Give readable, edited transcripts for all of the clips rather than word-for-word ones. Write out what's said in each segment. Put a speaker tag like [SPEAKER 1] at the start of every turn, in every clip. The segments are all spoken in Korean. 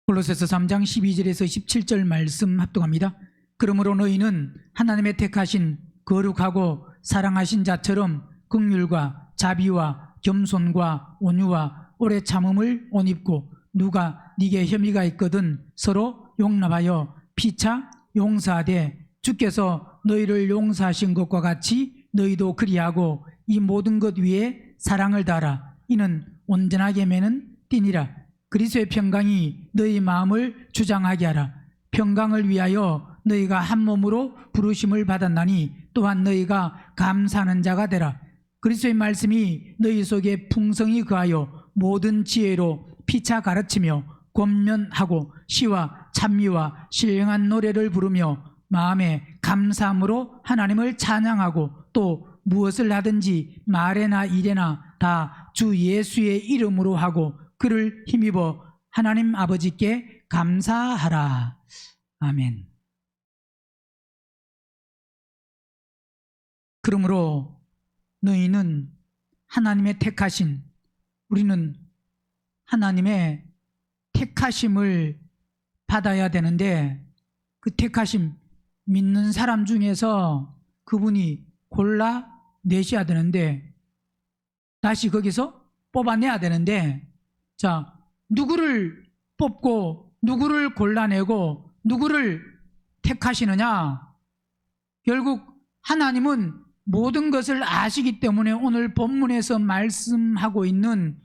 [SPEAKER 1] 골로새서 3장 12절에서 17절 말씀 합독합니다. 그러므로 너희는 하나님의 택하신 거룩하고 사랑하신 자처럼 긍휼과 자비와 겸손과 온유와 오래 참음을 옷 입고 누가 네게 혐의가 있거든 서로 용납하여 피차 용서하되 주께서 너희를 용서하신 것과 같이 너희도 그리하고 이 모든 것 위에 사랑을 다하라. 이는 온전하게 매는 띠니라. 그리스도의 평강이 너희 마음을 주장하게 하라. 평강을 위하여 너희가 한 몸으로 부르심을 받았나니 또한 너희가 감사하는 자가 되라. 그리스도의 말씀이 너희 속에 풍성히 거하여 모든 지혜로 피차 가르치며 권면하고 시와 찬미와 신령한 노래를 부르며 마음에 감사함으로 하나님을 찬양하고 또 무엇을 하든지 말에나 일에나 다 주 예수의 이름으로 하고 그를 힘입어 하나님 아버지께 감사하라. 아멘. 그러므로 너희는 하나님의 택하신, 우리는 하나님의 택하심을 받아야 되는데 그 택하심 믿는 사람 중에서 그분이 골라내셔야 되는데 다시 거기서 뽑아내야 되는데 자, 누구를 뽑고 누구를 골라내고 누구를 택하시느냐? 결국 하나님은 모든 것을 아시기 때문에 오늘 본문에서 말씀하고 있는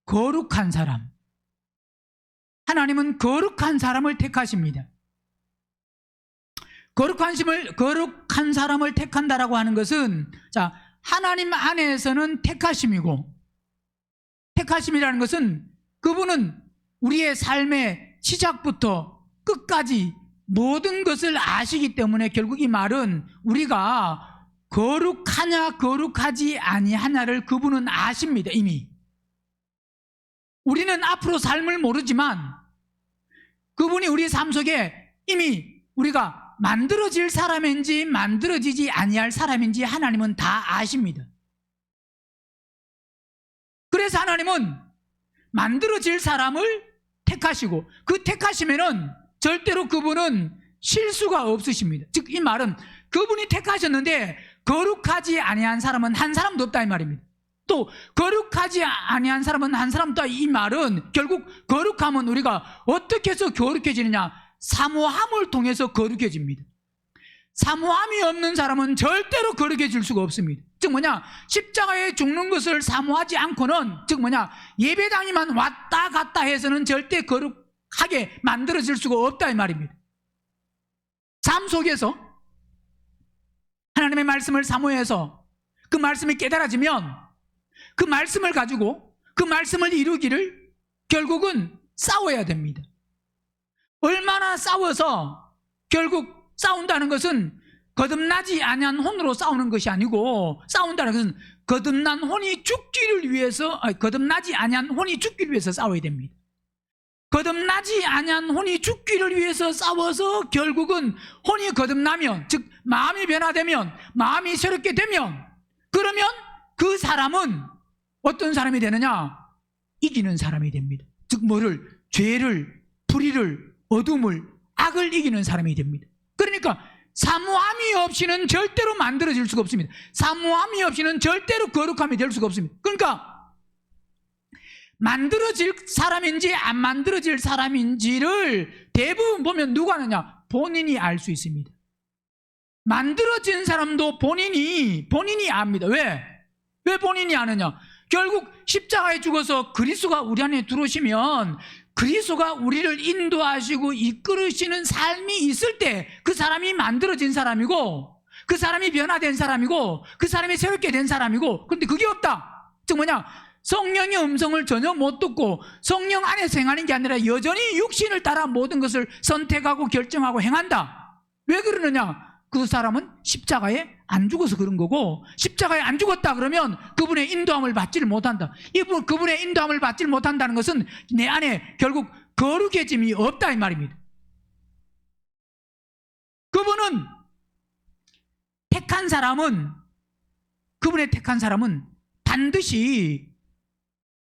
[SPEAKER 1] 거룩한 사람, 하나님은 거룩한 사람을 택하십니다. 거룩한 사람을 택한다라고 하는 것은 자, 하나님 안에서는 택하심이고, 택하심이라는 것은 그분은 우리의 삶의 시작부터 끝까지 모든 것을 아시기 때문에 결국 이 말은 우리가 거룩하냐 거룩하지 아니하냐를 그분은 아십니다. 이미 우리는 앞으로 삶을 모르지만 그분이 우리 삶 속에 이미 우리가 만들어질 사람인지 만들어지지 아니할 사람인지 하나님은 다 아십니다. 그래서 하나님은 만들어질 사람을 택하시고 그 택하시면은 절대로 그분은 실수가 없으십니다. 즉 이 말은 그분이 택하셨는데 거룩하지 아니한 사람은 한 사람도 없다 이 말입니다. 또 거룩하지 아니한 사람은 한 사람도 없다 이 말은 결국 거룩함은 우리가 어떻게 해서 거룩해지느냐? 사모함을 통해서 거룩해집니다. 사모함이 없는 사람은 절대로 거룩해질 수가 없습니다. 즉 뭐냐? 십자가에 죽는 것을 사모하지 않고는 즉 뭐냐? 예배당에만 왔다 갔다 해서는 절대 거룩하게 만들어질 수가 없다 이 말입니다. 삶 속에서 하나님의 말씀을 사모해서 그 말씀이 깨달아지면 그 말씀을 가지고 그 말씀을 이루기를 결국은 싸워야 됩니다. 얼마나 싸워서 결국 싸운다는 것은 거듭나지 아니한 혼으로 싸우는 것이 아니고 싸운다는 것은 거듭난 혼이 죽기를 위해서 거듭나지 아니한 혼이 죽기를 위해서 싸워야 됩니다. 거듭나지 아니한 혼이 죽기를 위해서 싸워서 결국은 혼이 거듭나면 즉 마음이 변화되면 마음이 새롭게 되면 그러면 그 사람은 어떤 사람이 되느냐? 이기는 사람이 됩니다. 즉 뭐를? 죄를, 불의를, 어둠을, 악을 이기는 사람이 됩니다. 그러니까 사모함이 없이는 절대로 만들어질 수가 없습니다. 사모함이 없이는 절대로 거룩함이 될 수가 없습니다. 그러니까 만들어질 사람인지 안 만들어질 사람인지를 대부분 보면 누가 아느냐? 본인이 알 수 있습니다. 만들어진 사람도 본인이 압니다. 왜 본인이 아느냐? 결국 십자가에 죽어서 그리스도가 우리 안에 들어오시면 그리스도가 우리를 인도하시고 이끌으시는 삶이 있을 때 그 사람이 만들어진 사람이고 그 사람이 변화된 사람이고 그 사람이 새롭게 된 사람이고 그런데 그게 없다. 즉 뭐냐? 성령의 음성을 전혀 못 듣고 성령 안에서 행하는 게 아니라 여전히 육신을 따라 모든 것을 선택하고 결정하고 행한다. 왜 그러느냐? 그 사람은 십자가에 안 죽어서 그런 거고 십자가에 안 죽었다 그러면 그분의 인도함을 받지를 못한다. 그분의 인도함을 받지를 못한다는 것은 내 안에 결국 거룩해짐이 없다 이 말입니다. 그분은 그분의 택한 사람은 반드시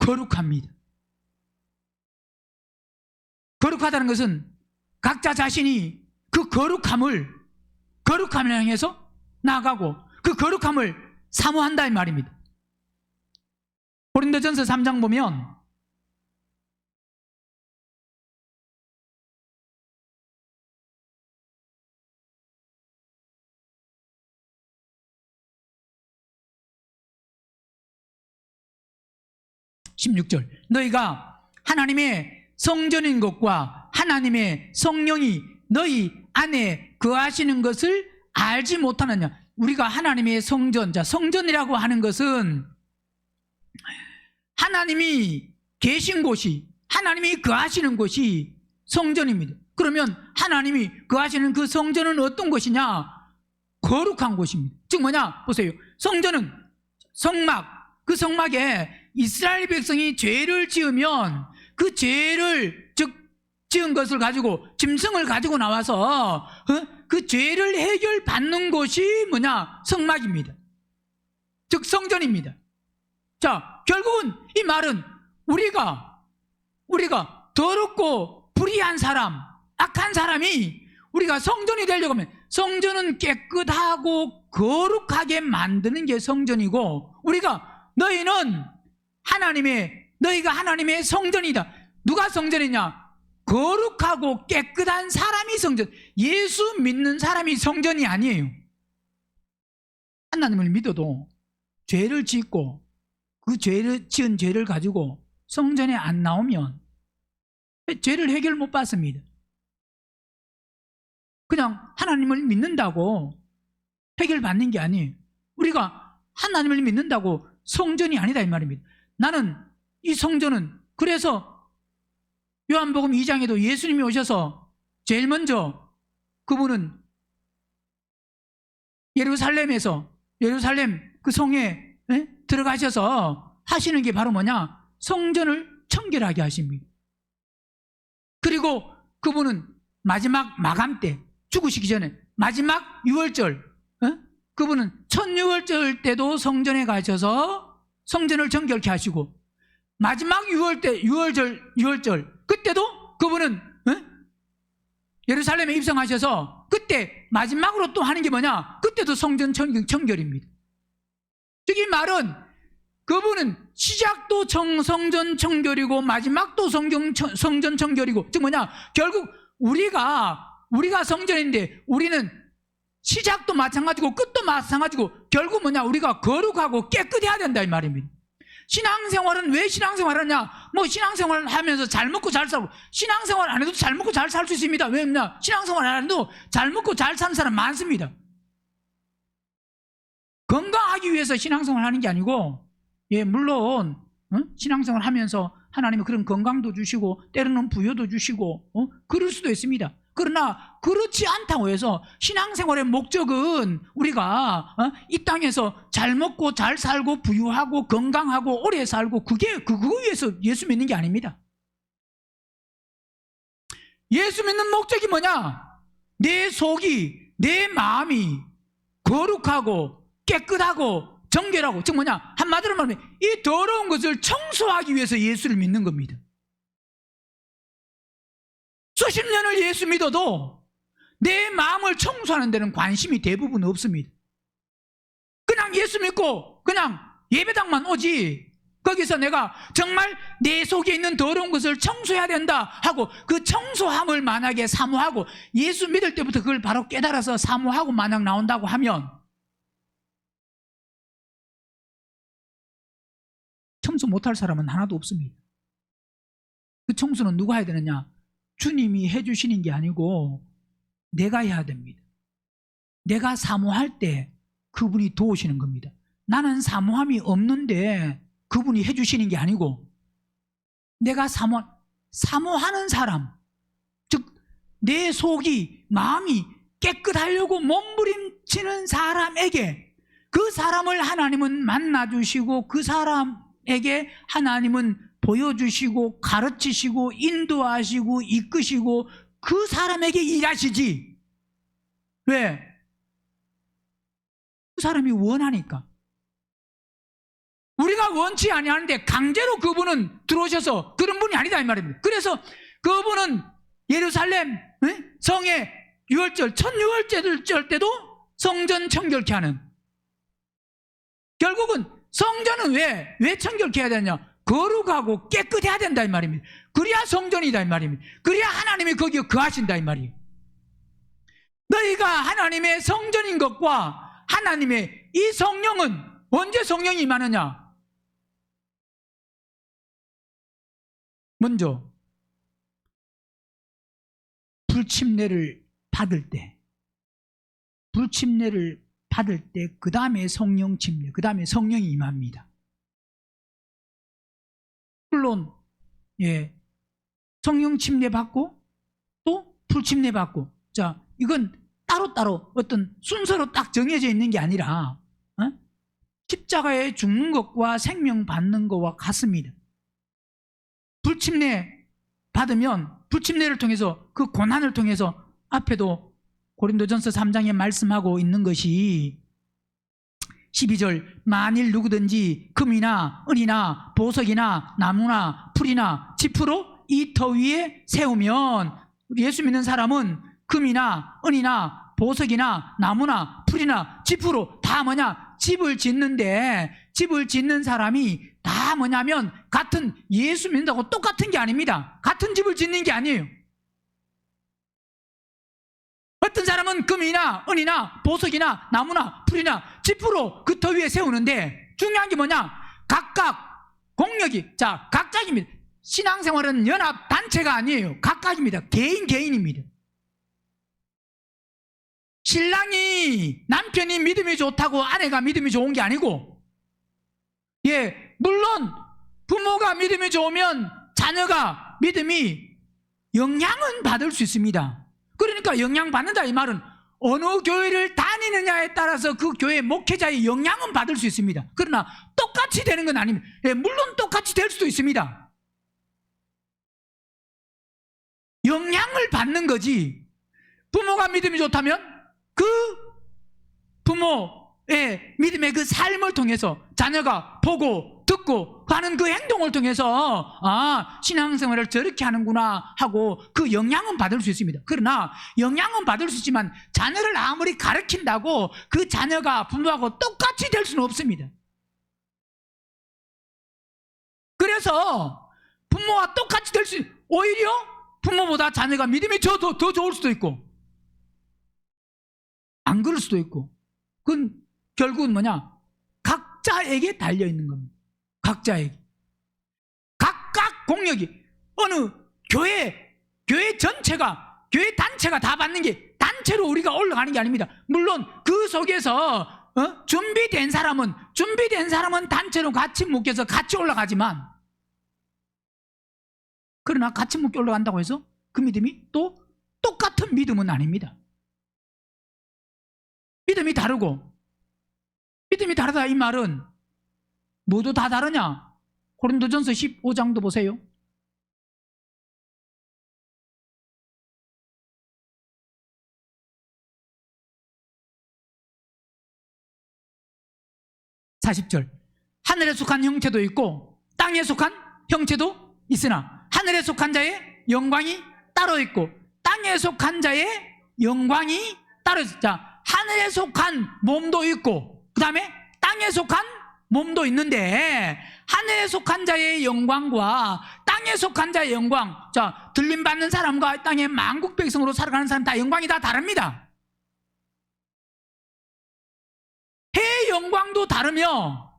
[SPEAKER 1] 거룩합니다. 거룩하다는 것은 각자 자신이 그 거룩함을 향해서 나아가고 그 거룩함을 사모한다 이 말입니다. 고린도전서 3장 보면 (16절) 너희가 하나님의 성전인 것과 하나님의 성령이 너희 안에 거하시는 것을 알지 못하느냐. 우리가 하나님의 성전, 자, 성전이라고 하는 것은 하나님이 계신 곳이, 하나님이 거하시는 곳이 성전입니다. 그러면 하나님이 거하시는 그 성전은 어떤 곳이냐? 거룩한 곳입니다. 즉 뭐냐? 보세요. 성전은 성막, 그 성막에 이스라엘 백성이 죄를 지으면 그 죄를, 즉 지은 것을 가지고, 짐승을 가지고 나와서 그 죄를 해결받는 곳이 뭐냐? 성막입니다. 즉 성전입니다. 자, 결국은 이 말은 우리가 더럽고 불의한 사람, 악한 사람이 우리가 성전이 되려고 하면 성전은 깨끗하고 거룩하게 만드는 게 성전이고, 우리가 너희가 하나님의 성전이다. 누가 성전이냐? 거룩하고 깨끗한 사람이 성전. 예수 믿는 사람이 성전이 아니에요. 하나님을 믿어도 죄를 짓고 그 지은 죄를 가지고 성전에 안 나오면 죄를 해결 못 받습니다. 그냥 하나님을 믿는다고 해결받는 게 아니에요. 우리가 하나님을 믿는다고 성전이 아니다 이 말입니다. 나는 이 성전은, 그래서 요한복음 2장에도 예수님이 오셔서 제일 먼저 그분은 예루살렘 그 성에 들어가셔서 하시는 게 바로 뭐냐? 성전을 청결하게 하십니다. 그리고 그분은 마지막 마감 때, 죽으시기 전에 마지막 유월절, 그분은 첫 유월절 때도 성전에 가셔서 성전을 정결케 하시고, 마지막 유월절 그때도 그분은 예루살렘에 입성하셔서 그때 마지막으로 또 하는 게 뭐냐? 그때도 성전 청결입니다. 즉 이 말은 그분은 시작도 성전 청결이고 마지막도 성전 청결이고, 즉 뭐냐? 결국 우리가 성전인데 우리는 시작도 마찬가지고 끝도 마찬가지고, 결국 뭐냐? 우리가 거룩하고 깨끗해야 된다 이 말입니다. 신앙생활은 왜 신앙생활을 하냐? 뭐 신앙생활을 하면서 잘 먹고 잘 살고, 신앙생활 안 해도 잘 먹고 잘 살 수 있습니다. 왜냐? 신앙생활 안 해도 잘 먹고 잘 사는 사람 많습니다. 건강하기 위해서 신앙생활 하는 게 아니고, 물론 신앙생활 하면서 하나님은 그런 건강도 주시고 때로는 부여도 주시고 그럴 수도 있습니다. 그러나 그렇지 않다고 해서 신앙생활의 목적은 우리가 이 땅에서 잘 먹고 잘 살고 부유하고 건강하고 오래 살고, 그거 위해서 예수 믿는 게 아닙니다. 예수 믿는 목적이 뭐냐? 내 속이, 내 마음이 거룩하고 깨끗하고 정결하고, 즉 뭐냐? 한마디로 말하면 이 더러운 것을 청소하기 위해서 예수를 믿는 겁니다. 수십 년을 예수 믿어도 내 마음을 청소하는 데는 관심이 대부분 없습니다. 그냥 예수 믿고 그냥 예배당만 오지, 거기서 내가 정말 내 속에 있는 더러운 것을 청소해야 된다 하고 그 청소함을 만약에 사모하고 예수 믿을 때부터 그걸 바로 깨달아서 사모하고 만약 나온다고 하면 청소 못할 사람은 하나도 없습니다. 그 청소는 누가 해야 되느냐? 주님이 해주시는 게 아니고 내가 해야 됩니다. 내가 사모할 때 그분이 도우시는 겁니다. 나는 사모함이 없는데 그분이 해주시는 게 아니고, 내가 사모하는 사람, 즉 내 속이, 마음이 깨끗하려고 몸부림치는 사람에게, 그 사람을 하나님은 만나주시고 그 사람에게 하나님은 보여주시고 가르치시고 인도하시고 이끄시고 그 사람에게 일하시지. 왜? 그 사람이 원하니까. 우리가 원치 아니하는데 강제로 그분은 들어오셔서 그런 분이 아니다 이 말입니다. 그래서 그분은 예루살렘 성의 유월절, 첫 유월절 때도 성전 청결케 하는, 결국은 성전은 왜 청결케 해야 되냐? 거룩하고 깨끗해야 된다 이 말입니다. 그래야 성전이다 이 말입니다. 그래야 하나님이 거기에 거하신다 이 말이에요. 너희가 하나님의 성전인 것과 하나님의 이 성령은 언제 성령이 임하느냐? 먼저 불침례를 받을 때, 그 다음에 성령 침례, 그 다음에 성령이 임합니다. 물론 성령 침례 받고 또 불침례 받고, 자, 이건 따로따로 어떤 순서로 딱 정해져 있는 게 아니라 십자가에 죽는 것과 생명 받는 것과 같습니다. 불침례 받으면 불침례를 통해서, 그 고난을 통해서, 앞에도 고린도전서 3장에 말씀하고 있는 것이 12절, 만일 누구든지 금이나 은이나 보석이나 나무나 풀이나 지푸로 이 터 위에 세우면, 우리 예수 믿는 사람은 금이나 은이나 보석이나 나무나 풀이나 지푸로 다 뭐냐? 집을 짓는데, 집을 짓는 사람이 다 뭐냐면 같은, 예수 믿는다고 똑같은 게 아닙니다. 같은 집을 짓는 게 아니에요. 어떤 사람은 금이나 은이나 보석이나 나무나 풀이나 지푸로 그 터 위에 세우는데, 중요한 게 뭐냐? 각각 공력이, 자, 각각입니다. 신앙생활은 연합 단체가 아니에요. 각각입니다. 개인입니다. 신랑이, 남편이 믿음이 좋다고 아내가 믿음이 좋은 게 아니고, 물론 부모가 믿음이 좋으면 자녀가 믿음이 영향은 받을 수 있습니다. 그러니까 영향받는다 이 말은 어느 교회를 다니느냐에 따라서 그 교회 목회자의 영향은 받을 수 있습니다. 그러나 똑같이 되는 건 아닙니다. 물론 똑같이 될 수도 있습니다. 영향을 받는 거지. 부모가 믿음이 좋다면 그 부모의 믿음의 그 삶을 통해서 자녀가 보고 듣고 하는 그 행동을 통해서, 아, 신앙생활을 저렇게 하는구나 하고 그 영향은 받을 수 있습니다. 그러나 영향은 받을 수 있지만 자녀를 아무리 가르친다고 그 자녀가 부모하고 똑같이 될 수는 없습니다. 그래서 부모와 똑같이 될 수, 오히려 부모보다 자녀가 믿음이 더 좋을 수도 있고 안 그럴 수도 있고, 그건 결국은 뭐냐? 각자에게 달려있는 겁니다. 각자에게. 각각 공력이, 어느 교회 전체가, 교회 단체가 다 받는 게 단체로 우리가 올라가는 게 아닙니다. 물론 그 속에서 준비된 사람은 단체로 같이 묶여서 같이 올라가지만, 그러나 같이 묶여 올라간다고 해서 그 믿음이 또 똑같은 믿음은 아닙니다. 믿음이 다르고, 믿음이 다르다 이 말은 모두 다 다르냐? 고린도전서 15장도 보세요. (40절) 하늘에 속한 형체도 있고 땅에 속한 형체도 있으나 하늘에 속한 자의 영광이 따로 있고 땅에 속한 자의 영광이 따로 있다. 자, 하늘에 속한 몸도 있고 그 다음에 땅에 속한 몸도 있는데, 하늘에 속한 자의 영광과 땅에 속한 자의 영광, 자, 들림받는 사람과 땅의 만국 백성으로 살아가는 사람 다 영광이 다 다릅니다. 해의 영광도 다르며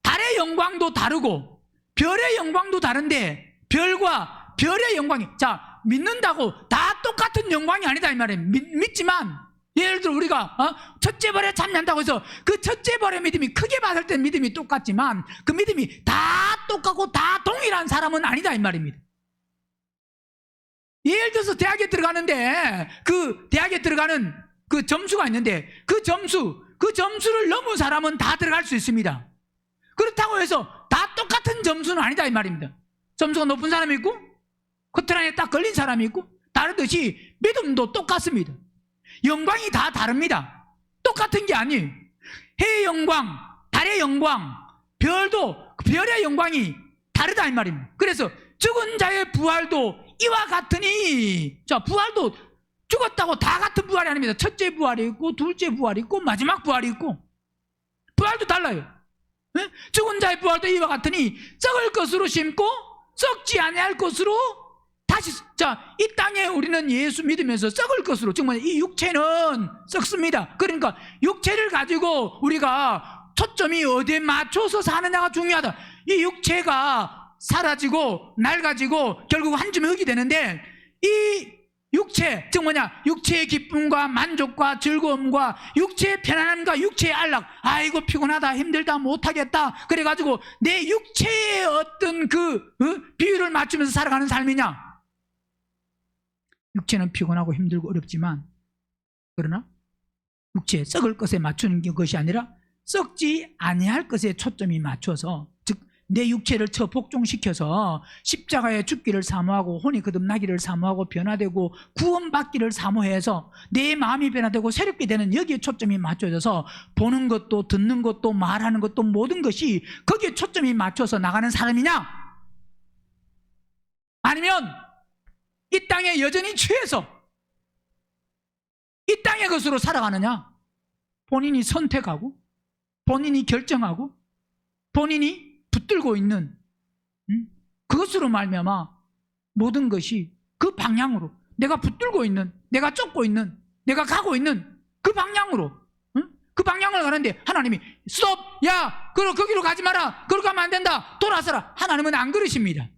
[SPEAKER 1] 달의 영광도 다르고 별의 영광도 다른데, 별과 별의 영광이, 자, 믿는다고 다 똑같은 영광이 아니다 이 말이에요. 믿지만 예를 들어 우리가 첫째 벌에 참여한다고 해서 그 첫째 벌의 믿음이, 크게 봤을 때 믿음이 똑같지만 그 믿음이 다 똑같고 다 동일한 사람은 아니다 이 말입니다. 예를 들어서 대학에 들어가는데 그 대학에 들어가는 그 점수가 있는데 그 점수를 넘은 사람은 다 들어갈 수 있습니다. 그렇다고 해서 다 똑같은 점수는 아니다 이 말입니다. 점수가 높은 사람이 있고 커트라인에 딱 걸린 사람이 있고, 다르듯이 믿음도 똑같습니다. 영광이 다 다릅니다. 똑같은 게 아니에요. 해의 영광, 달의 영광, 별의 영광이 다르다 이 말입니다. 그래서 죽은 자의 부활도 이와 같으니. 자, 부활도 죽었다고 다 같은 부활이 아닙니다. 첫째 부활이 있고 둘째 부활이 있고 마지막 부활이 있고 부활도 달라요. 네? 죽은 자의 부활도 이와 같으니 썩을 것으로 심고 썩지 아니할 것으로 다시. 자, 이 땅에 우리는 예수 믿으면서 썩을 것으로, 정말 이 육체는 썩습니다. 그러니까 육체를 가지고 우리가 초점이 어디에 맞춰서 사느냐가 중요하다. 이 육체가 사라지고 낡아지고 결국 한 줌의 흙이 되는데, 이 육체, 즉 뭐냐, 육체의 기쁨과 만족과 즐거움과 육체의 편안함과 육체의 안락, 아이고 피곤하다 힘들다 못하겠다 그래가지고 내 육체의 어떤 비율을 맞추면서 살아가는 삶이냐. 육체는 피곤하고 힘들고 어렵지만, 그러나 육체 썩을 것에 맞추는 것이 아니라 썩지 아니할 것에 초점이 맞춰서, 즉 내 육체를 복종시켜서 십자가의 죽기를 사모하고 혼이 거듭나기를 사모하고 변화되고 구원받기를 사모해서 내 마음이 변화되고 새롭게 되는 여기에 초점이 맞춰져서 보는 것도 듣는 것도 말하는 것도 모든 것이 거기에 초점이 맞춰서 나가는 사람이냐, 아니면 이 땅에 여전히 취해서 이 땅의 것으로 살아가느냐. 본인이 선택하고 본인이 결정하고 본인이 붙들고 있는 그것으로 말미암아 모든 것이 그 방향으로, 내가 붙들고 있는, 내가 쫓고 있는, 내가 가고 있는 그 방향으로, 그 방향을 가는데 하나님이 스톱, 야 거기로 가지 마라, 거기로 가면 안 된다, 돌아서라. 하나님은 안 그러십니다.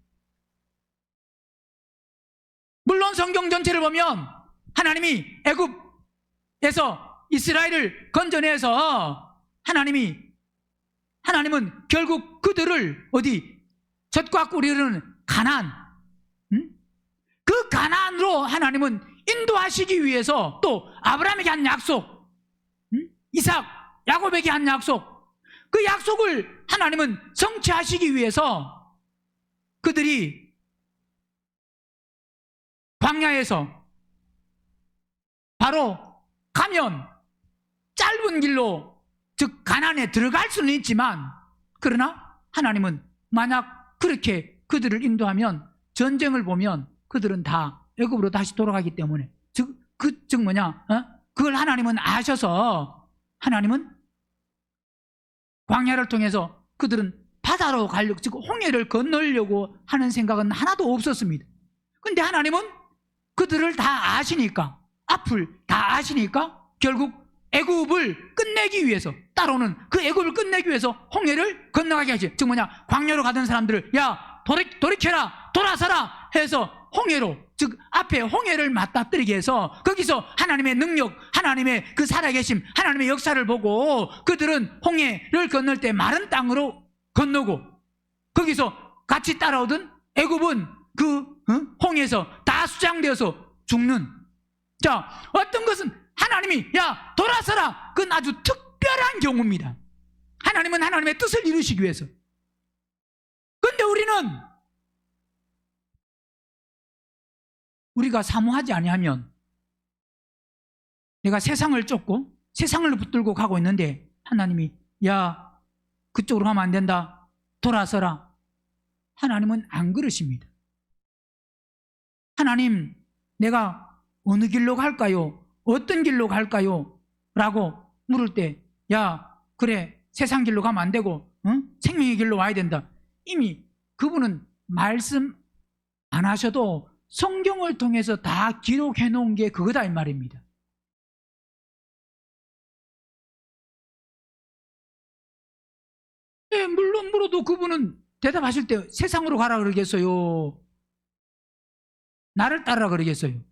[SPEAKER 1] 물론 성경 전체를 보면 하나님이 애굽에서 이스라엘을 건져내서 하나님은 결국 그들을 어디, 젖과 꿀이 흐르는 가나안, 그 가나안으로 하나님은 인도하시기 위해서 또 아브라함에게 한 약속, 이삭, 야곱에게 한 약속, 그 약속을 하나님은 성취하시기 위해서 그들이 광야에서 바로 가면 짧은 길로, 즉 가나안에 들어갈 수는 있지만, 그러나 하나님은 만약 그렇게 그들을 인도하면 전쟁을 보면 그들은 다 애굽으로 다시 돌아가기 때문에, 즉 뭐냐, 그걸 하나님은 아셔서 하나님은 광야를 통해서 그들은 바다로 가려고, 즉 홍해를 건너려고 하는 생각은 하나도 없었습니다. 그런데 하나님은 그들을 다 아시니까, 앞을 다 아시니까 결국 애굽을 끝내기 위해서, 따로는 그 애굽을 끝내기 위해서 홍해를 건너가게 하지. 즉 뭐냐, 광야로 가던 사람들을 야 돌이켜라, 돌아서라 해서 홍해로, 즉 앞에 홍해를 맞닥뜨리게 해서 거기서 하나님의 능력, 하나님의 그 살아계심, 하나님의 역사를 보고 그들은 홍해를 건널 때 마른 땅으로 건너고, 거기서 같이 따라오던 애굽은 그 홍해에서 다 수장되어서 죽는. 자, 어떤 것은 하나님이 야 돌아서라, 그건 아주 특별한 경우입니다. 하나님은 하나님의 뜻을 이루시기 위해서. 그런데 우리가 사모하지 아니하면, 내가 세상을 쫓고 세상을 붙들고 가고 있는데 하나님이 야 그쪽으로 가면 안 된다, 돌아서라. 하나님은 안 그러십니다. 하나님, 내가 어느 길로 갈까요? 어떤 길로 갈까요? 라고 물을 때, 야 그래 세상 길로 가면 안 되고 생명의 길로 와야 된다. 이미 그분은 말씀 안 하셔도 성경을 통해서 다 기록해 놓은 게 그거다 이 말입니다. 네, 물론 물어도 그분은 대답하실 때 세상으로 가라 그러겠어요? 나를 따르라 그러겠어요?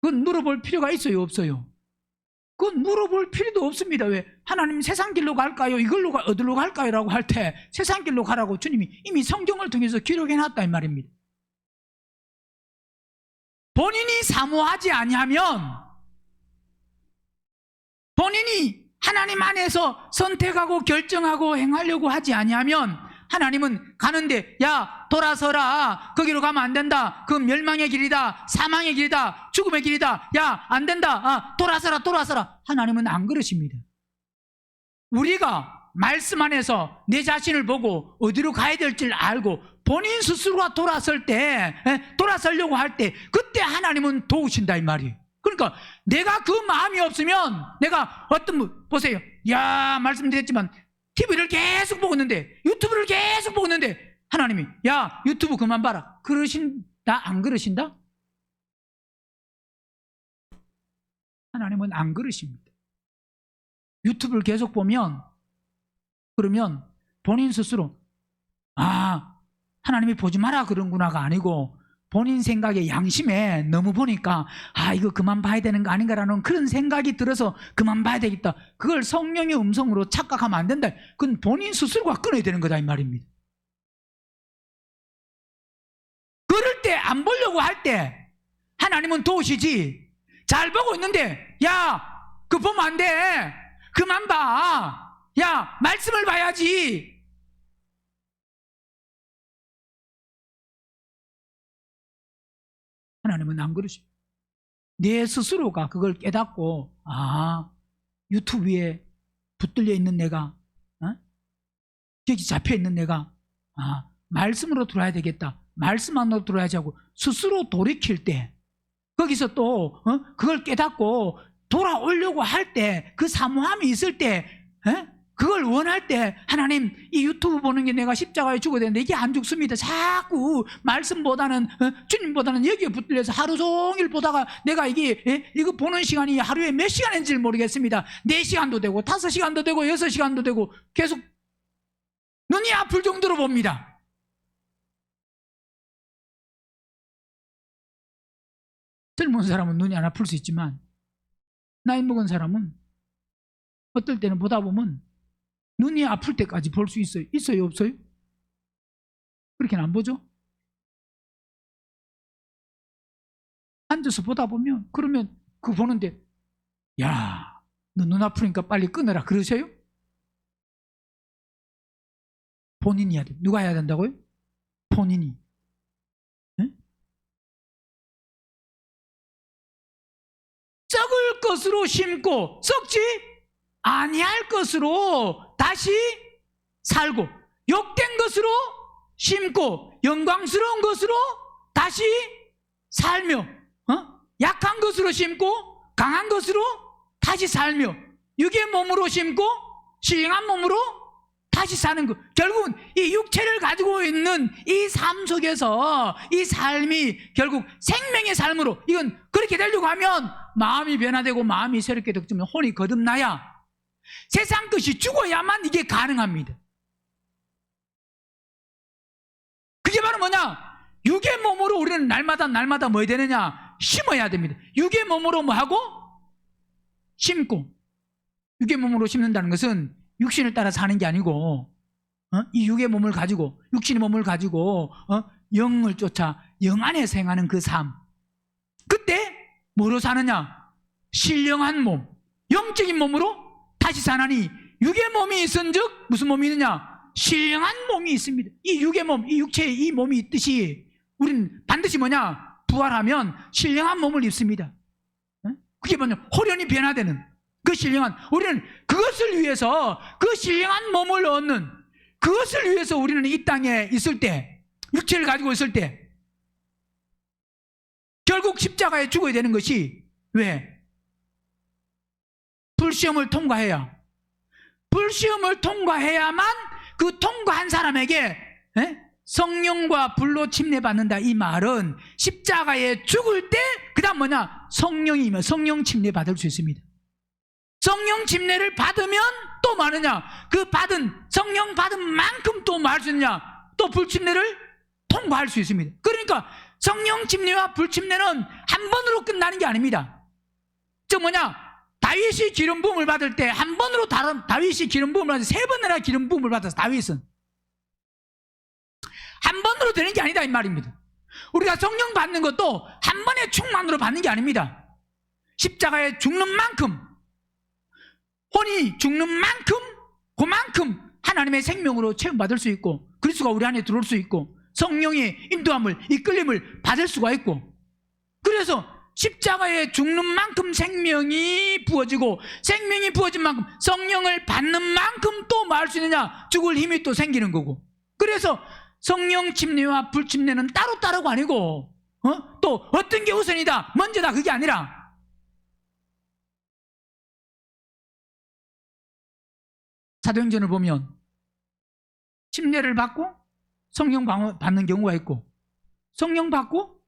[SPEAKER 1] 그건 물어볼 필요가 있어요, 없어요? 그건 물어볼 필요도 없습니다. 왜? 하나님 세상 길로 갈까요? 어디로 갈까요? 라고 할 때 세상 길로 가라고 주님이 이미 성경을 통해서 기록해 놨다 이 말입니다. 본인이 사모하지 아니하면, 본인이 하나님 안에서 선택하고 결정하고 행하려고 하지 아니하면 하나님은 가는데 야 돌아서라, 거기로 가면 안 된다, 그 멸망의 길이다, 사망의 길이다, 죽음의 길이다, 야 안 된다, 돌아서라. 하나님은 안 그러십니다. 우리가 말씀 안에서 내 자신을 보고 어디로 가야 될지를 알고 본인 스스로가 돌아설 때, 돌아서려고 할 때 그때 하나님은 도우신다 이 말이에요. 그러니까 내가 그 마음이 없으면 내가 보세요. 야, 말씀드렸지만 TV를 계속 보고 있는데, 유튜브를 계속 보고 있는데 하나님이 야, 유튜브 그만 봐라. 그러신다? 안 그러신다? 하나님은 안 그러십니다. 유튜브를 계속 보면, 그러면 본인 스스로 하나님이 보지 마라 그런구나가 아니고 본인 생각에 양심에 너무 보니까 이거 그만 봐야 되는 거 아닌가라는 그런 생각이 들어서 그만 봐야 되겠다. 그걸 성령의 음성으로 착각하면 안 된다. 그건 본인 스스로가 끊어야 되는 거다 이 말입니다. 그럴 때 안 보려고 할 때 하나님은 도우시지. 잘 보고 있는데 야, 그거 보면 안 돼. 그만 봐. 야, 말씀을 봐야지. 하나님은 안 그러십니다. 내 스스로가 그걸 깨닫고 유튜브에 붙들려 있는 내가, 여기 잡혀 있는 내가 말씀으로 들어야 되겠다. 말씀 안으로 들어야지 하고 스스로 돌이킬 때, 거기서 또 그걸 깨닫고 돌아오려고 할 때, 그 사모함이 있을 때, 그걸 원할 때 하나님, 이 유튜브 보는 게 내가 십자가에 죽어야 되는데 이게 안 죽습니다. 자꾸 말씀보다는 주님보다는 여기에 붙들려서 하루 종일 보다가 내가 이거 보는 시간이 하루에 몇 시간인지 모르겠습니다. 4시간도 되고 5시간도 되고 6시간도 되고 계속 눈이 아플 정도로 봅니다. 젊은 사람은 눈이 안 아플 수 있지만 나이 먹은 사람은 어떨 때는 보다 보면 눈이 아플 때까지 볼 수 있어요. 있어요, 없어요? 그렇게는 안 보죠? 앉아서 보다 보면, 그러면 그거 보는데 야, 너 눈 아프니까 빨리 끊어라 그러세요? 본인이 해야 돼. 누가 해야 된다고요? 본인이. 썩을 것으로 심고 썩지 아니할 것으로 다시 살고, 욕된 것으로 심고 영광스러운 것으로 다시 살며, 약한 것으로 심고 강한 것으로 다시 살며, 육의 몸으로 심고 신령한 몸으로 다시 사는 것. 결국은 이 육체를 가지고 있는 이 삶 속에서 이 삶이 결국 생명의 삶으로, 이건 그렇게 되려고 하면 마음이 변화되고 마음이 새롭게 되면 혼이 거듭나야, 세상 것이 죽어야만 이게 가능합니다. 그게 바로 뭐냐? 육의 몸으로 우리는 날마다 뭐 해야 되느냐? 심어야 됩니다. 육의 몸으로 뭐 하고? 심고. 육의 몸으로 심는다는 것은 육신을 따라 사는 게 아니고, 이 육의 몸을 가지고, 육신의 몸을 가지고 영을 쫓아 영 안에서 행하는 그 삶. 그때 뭐로 사느냐? 신령한 몸, 영적인 몸으로 다시 사나니, 육의 몸이 있은즉 무슨 몸이 있느냐? 신령한 몸이 있습니다. 이 육의 몸, 이 육체에 이 몸이 있듯이 우리는 반드시 뭐냐? 부활하면 신령한 몸을 입습니다. 그게 뭐냐? 호련히 변화되는 그 신령한, 우리는 그것을 위해서, 그 신령한 몸을 얻는, 그것을 위해서 우리는 이 땅에 있을 때, 육체를 가지고 있을 때 결국 십자가에 죽어야 되는 것이, 왜? 불시험을 통과해야, 불시험을 통과해야만 그 통과한 사람에게 성령과 불로 침례받는다. 이 말은 십자가에 죽을 때 그 다음 뭐냐? 성령이면 성령 침례 받을 수 있습니다. 성령 침례를 받으면 또 많으냐? 그 성령 받은 만큼 또 뭐 할 수 있느냐? 또 불침례를 통과할 수 있습니다. 그러니까 성령 침례와 불침례는 한 번으로 끝나는 게 아닙니다. 즉 뭐냐? 다윗이 기름 부음을 받을 때 한 번으로 다윗이 기름 부음을 받아서 3번이나 기름 부음을 받아서, 다윗은 한 번으로 되는 게 아니다 이 말입니다. 우리가 성령 받는 것도 한 번의 충만으로 받는 게 아닙니다. 십자가에 죽는 만큼, 혼이 죽는 만큼, 그만큼 하나님의 생명으로 체험받을 수 있고, 그리스도가 우리 안에 들어올 수 있고, 성령의 인도함을, 이끌림을 받을 수가 있고, 그래서 십자가에 죽는 만큼 생명이 부어지고 생명이 부어진 만큼 성령을 받는 만큼 또 뭐 할 수 있느냐? 죽을 힘이 또 생기는 거고. 그래서 성령 침례와 불침례는 따로따로가 아니고 또 어떤 게 우선이다 먼저다 그게 아니라 사도행전을 보면 침례를 받고 성령 받는 경우가 있고 성령 받고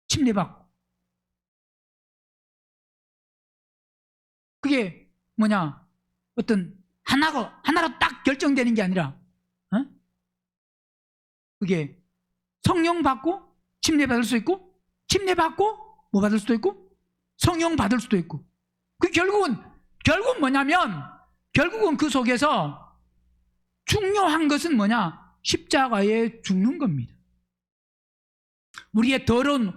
[SPEAKER 1] 침례 받고 그게 뭐냐 어떤 하나로 딱 결정되는 게 아니라 그게 성령 받고 침례 받을 수 있고 침례 받고 뭐 받을 수도 있고 성령 받을 수도 있고 그 결국은 뭐냐면 결국은 그 속에서 중요한 것은 뭐냐 십자가에 죽는 겁니다. 우리의 더러운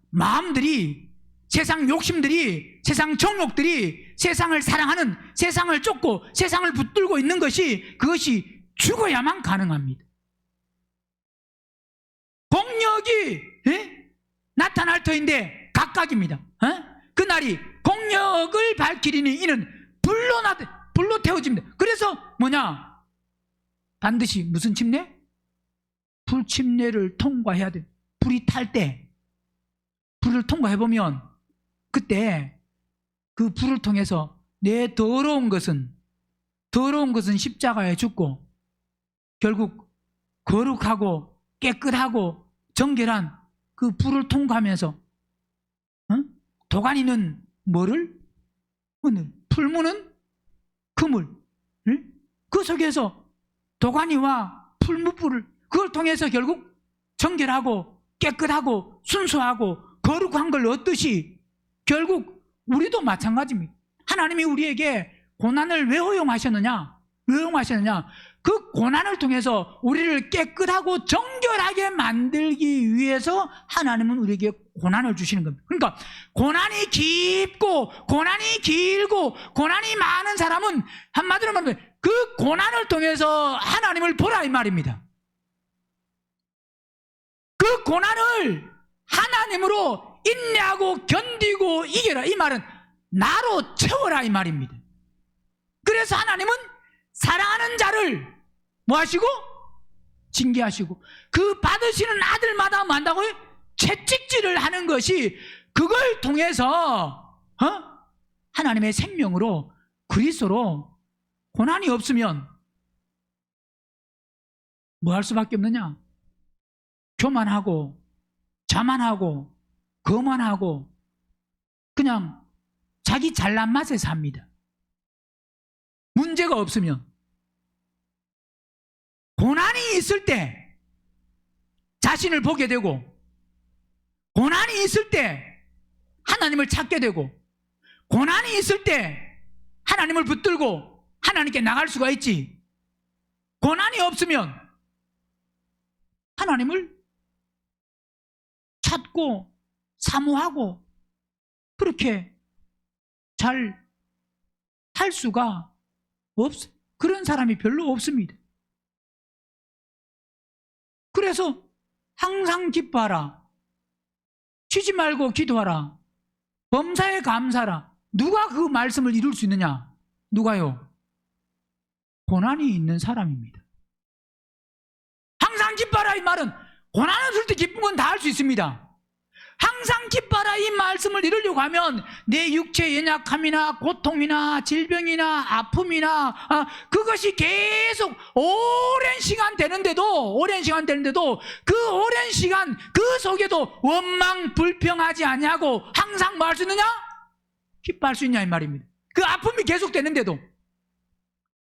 [SPEAKER 1] 마음들이 세상 욕심들이 세상 정욕들이 세상을 사랑하는 세상을 쫓고 세상을 붙들고 있는 그것이 죽어야만 가능합니다. 공력이 나타날 터인데 각각입니다. 그날이 공력을 밝히리니 이는 불로 태워집니다. 그래서 뭐냐 반드시 무슨 침례? 불침례를 통과해야 돼. 불이 탈 때 불을 통과해보면 그때 그 불을 통해서 내 더러운 것은 십자가에 죽고 결국 거룩하고 깨끗하고 정결한 그 불을 통과하면서 도가니는 뭐를? 풀무는 그물 그 속에서 도가니와 풀무불을 그걸 통해서 결국 정결하고 깨끗하고 순수하고 거룩한 걸 얻듯이 결국 우리도 마찬가지입니다. 하나님이 우리에게 고난을 왜 허용하셨느냐? 그 고난을 통해서 우리를 깨끗하고 정결하게 만들기 위해서 하나님은 우리에게 고난을 주시는 겁니다. 그러니까 고난이 깊고 고난이 길고 고난이 많은 사람은 한마디로 말하면 그 고난을 통해서 하나님을 보라 이 말입니다. 그 고난을 하나님으로 인내하고 견디고 이겨라 이 말은 나로 채워라 이 말입니다. 그래서 하나님은 사랑하는 자를 뭐 하시고? 징계하시고 그 받으시는 아들마다 뭐 한다고요? 채찍질을 하는 것이 그걸 통해서 하나님의 생명으로 그리스도로 고난이 없으면 뭐 할 수밖에 없느냐? 교만하고 자만하고 거만하고 그냥 자기 잘난 맛에 삽니다. 문제가 없으면 고난이 있을 때 자신을 보게 되고 고난이 있을 때 하나님을 찾게 되고 고난이 있을 때 하나님을 붙들고 하나님께 나갈 수가 있지. 고난이 없으면 하나님을 찾고 사모하고 그렇게 잘 할 수가 그런 사람이 별로 없습니다. 그래서 항상 기뻐하라. 쉬지 말고 기도하라. 범사에 감사하라. 누가 그 말씀을 이룰 수 있느냐? 누가요? 고난이 있는 사람입니다. 항상 기뻐하라 이 말은 고난 없을 때 기쁜 건 다 할 수 있습니다. 항상 기뻐하라 이 말씀을 이루려고 하면 내 육체의 연약함이나 고통이나 질병이나 아픔이나 그것이 계속 오랜 시간 되는데도 그 오랜 시간 그 속에도 원망 불평하지 아니하고 항상 뭐 할 수 있느냐? 기뻐할 수 있냐 이 말입니다. 그 아픔이 계속 되는데도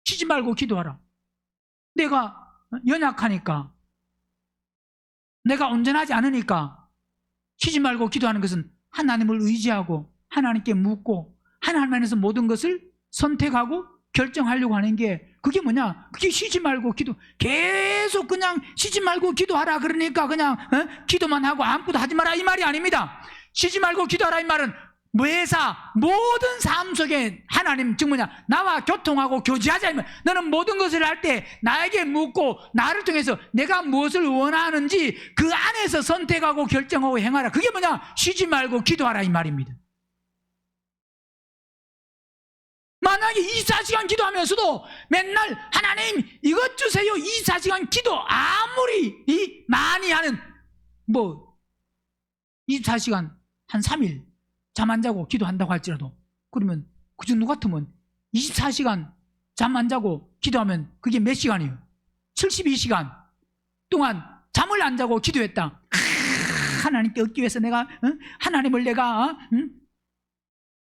[SPEAKER 1] 쉬지 말고 기도하라. 내가 연약하니까 내가 온전하지 않으니까 쉬지 말고 기도하는 것은 하나님을 의지하고 하나님께 묻고 하나님 안에서 모든 것을 선택하고 결정하려고 하는 게 그게 뭐냐? 그게 쉬지 말고 계속 그냥 쉬지 말고 기도하라 그러니까 그냥 기도만 하고 아무것도 하지 마라 이 말이 아닙니다. 쉬지 말고 기도하라 이 말은 매사 모든 삶 속에 하나님 즉 뭐냐 나와 교통하고 교제하자. 너는 모든 것을 할 때 나에게 묻고 나를 통해서 내가 무엇을 원하는지 그 안에서 선택하고 결정하고 행하라. 그게 뭐냐? 쉬지 말고 기도하라 이 말입니다. 만약에 24시간 기도하면서도 맨날 하나님 이것 주세요 24시간 기도 아무리 많이 하는 24시간 한 3일 잠 안 자고 기도한다고 할지라도 그러면 그 정도 같으면 24시간 잠 안 자고 기도하면 그게 몇 시간이에요? 72시간 동안 잠을 안 자고 기도했다. 하나님께 얻기 위해서 내가 하나님을 내가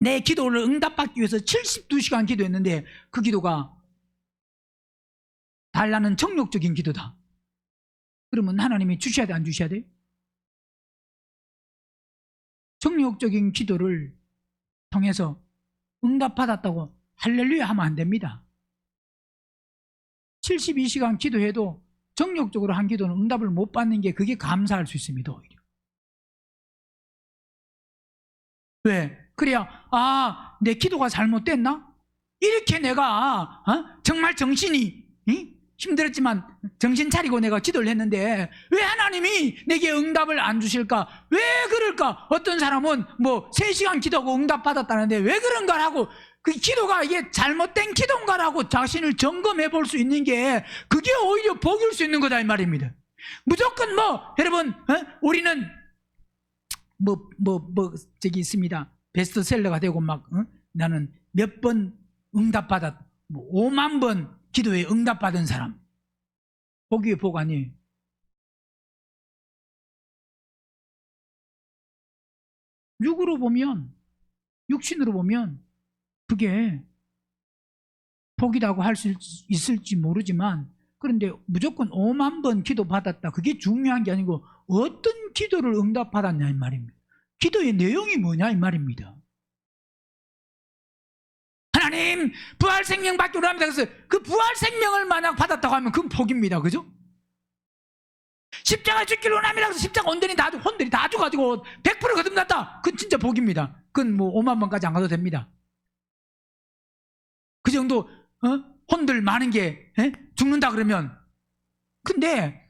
[SPEAKER 1] 내 기도를 응답받기 위해서 72시간 기도했는데 그 기도가 달라는 정욕적인 기도다. 그러면 하나님이 주셔야 돼, 안 주셔야 돼? 정욕적인 기도를 통해서 응답받았다고 할렐루야 하면 안 됩니다. 72시간 기도해도 정욕적으로 한 기도는 응답을 못 받는 게 그게 감사할 수 있습니다. 오히려. 왜? 그래야 내 기도가 잘못됐나? 이렇게 내가 정말 정신이 힘들었지만 정신 차리고 내가 기도를 했는데 왜 하나님이 내게 응답을 안 주실까? 왜 그럴까? 어떤 사람은 3시간 기도하고 응답 받았다는데 왜 그런가 하고 그 기도가 이게 잘못된 기도인가라고 자신을 점검해 볼 수 있는 게 그게 오히려 복일 수 있는 거다 이 말입니다. 무조건 여러분 우리는 저기 있습니다. 베스트셀러가 되고 나는 몇 번 응답받았 5만 번 기도에 응답받은 사람 복이 복 아니에요. 육신으로 보면 그게 복이라고 할 수 있을지 모르지만 그런데 무조건 5만 번 기도받았다 그게 중요한 게 아니고 어떤 기도를 응답받았냐 이 말입니다. 기도의 내용이 뭐냐 이 말입니다. 하나님 부활 생명 받기 원합니다. 그래서 그 부활 생명을 만약 받았다고 하면 그건 복입니다. 그죠? 십자가 죽기를 원합니다. 그래서 십자가 혼들이 다 죽어가지고 100% 거듭났다. 그건 진짜 복입니다. 그건 5만 번까지 안 가도 됩니다. 그 정도 혼들 많은 게 죽는다 그러면. 근데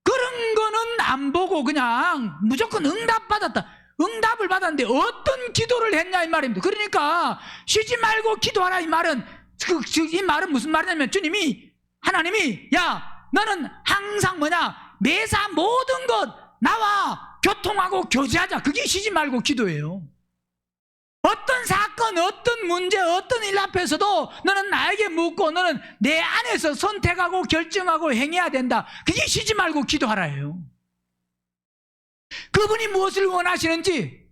[SPEAKER 1] 그런 거는 안 보고 그냥 무조건 응답받았다. 응답을 받았는데 어떤 기도를 했냐 이 말입니다. 그러니까 쉬지 말고 기도하라 이 말은 이 말은 무슨 말이냐면 하나님이 야 너는 항상 매사 모든 것 나와 교통하고 교제하자. 그게 쉬지 말고 기도예요. 어떤 사건, 어떤 문제, 어떤 일 앞에서도 너는 나에게 묻고 너는 내 안에서 선택하고 결정하고 행해야 된다. 그게 쉬지 말고 기도하라예요. 그분이 무엇을 원하시는지,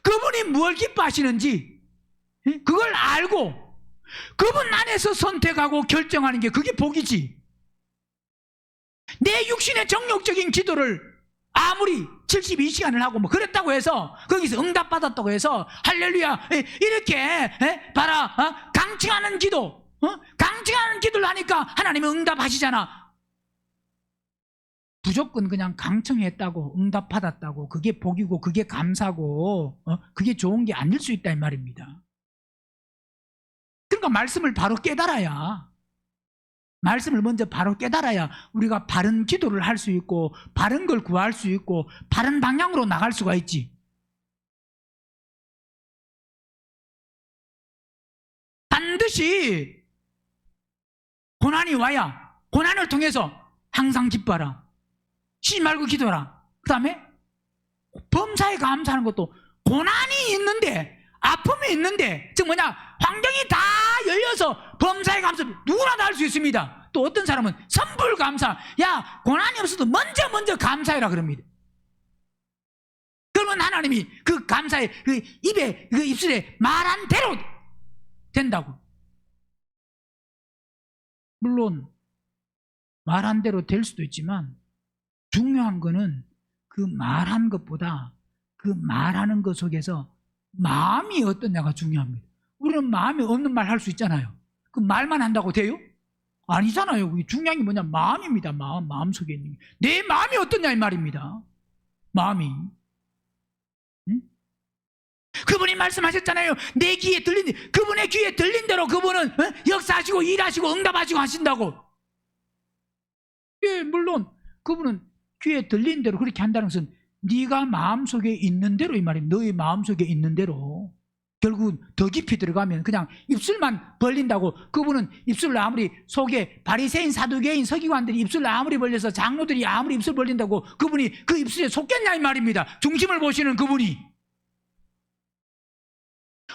[SPEAKER 1] 그분이 무엇을 기뻐하시는지 그걸 알고 그분 안에서 선택하고 결정하는 게 그게 복이지. 내 육신의 정욕적인 기도를 아무리 72시간을 하고 그랬다고 해서 거기서 응답받았다고 해서 할렐루야 이렇게 봐라 강칭하는 기도 강칭하는 기도를 하니까 하나님은 응답하시잖아. 무조건 그냥 강청했다고 응답받았다고 그게 복이고 그게 감사고 그게 좋은 게 아닐 수 있다 이 말입니다. 그러니까 말씀을 바로 깨달아야 말씀을 먼저 바로 깨달아야 우리가 바른 기도를 할 수 있고 바른 걸 구할 수 있고 바른 방향으로 나갈 수가 있지. 반드시 고난이 와야 고난을 통해서 항상 기뻐하라. 쉬지 말고 기도하라. 그 다음에 범사에 감사하는 것도 고난이 있는데 아픔이 있는데 즉 환경이 다 열려서 범사에 감사 누구나 다 할 수 있습니다. 또 어떤 사람은 선불 감사 야 고난이 없어도 먼저 감사해라 그럽니다. 그러면 하나님이 그 감사에 그 입에 그 입술에 말한 대로 된다고. 물론 말한 대로 될 수도 있지만 중요한 거는 그 말한 것보다 그 말하는 것 속에서 마음이 어떠냐가 중요합니다. 우리는 마음이 없는 말 할 수 있잖아요. 그 말만 한다고 돼요? 아니잖아요. 중요한 게 뭐냐? 마음입니다. 마음 속에 있는 게. 내 마음이 어떠냐 이 말입니다. 마음이. 응? 그분이 말씀하셨잖아요. 내 귀에 들린, 그분의 귀에 들린 대로 그분은 역사하시고 일하시고 응답하시고 하신다고. 예, 물론 그분은 귀에 들린 대로 그렇게 한다는 것은 네가 마음속에 있는 대로 이 말입니다. 너의 마음속에 있는 대로. 결국은 더 깊이 들어가면 그냥 입술만 벌린다고. 그분은 입술을 아무리 속에 바리새인, 사두개인, 서기관들이 입술을 아무리 벌려서 장로들이 아무리 입술 벌린다고 그분이 그 입술에 속겠냐 이 말입니다. 중심을 보시는 그분이.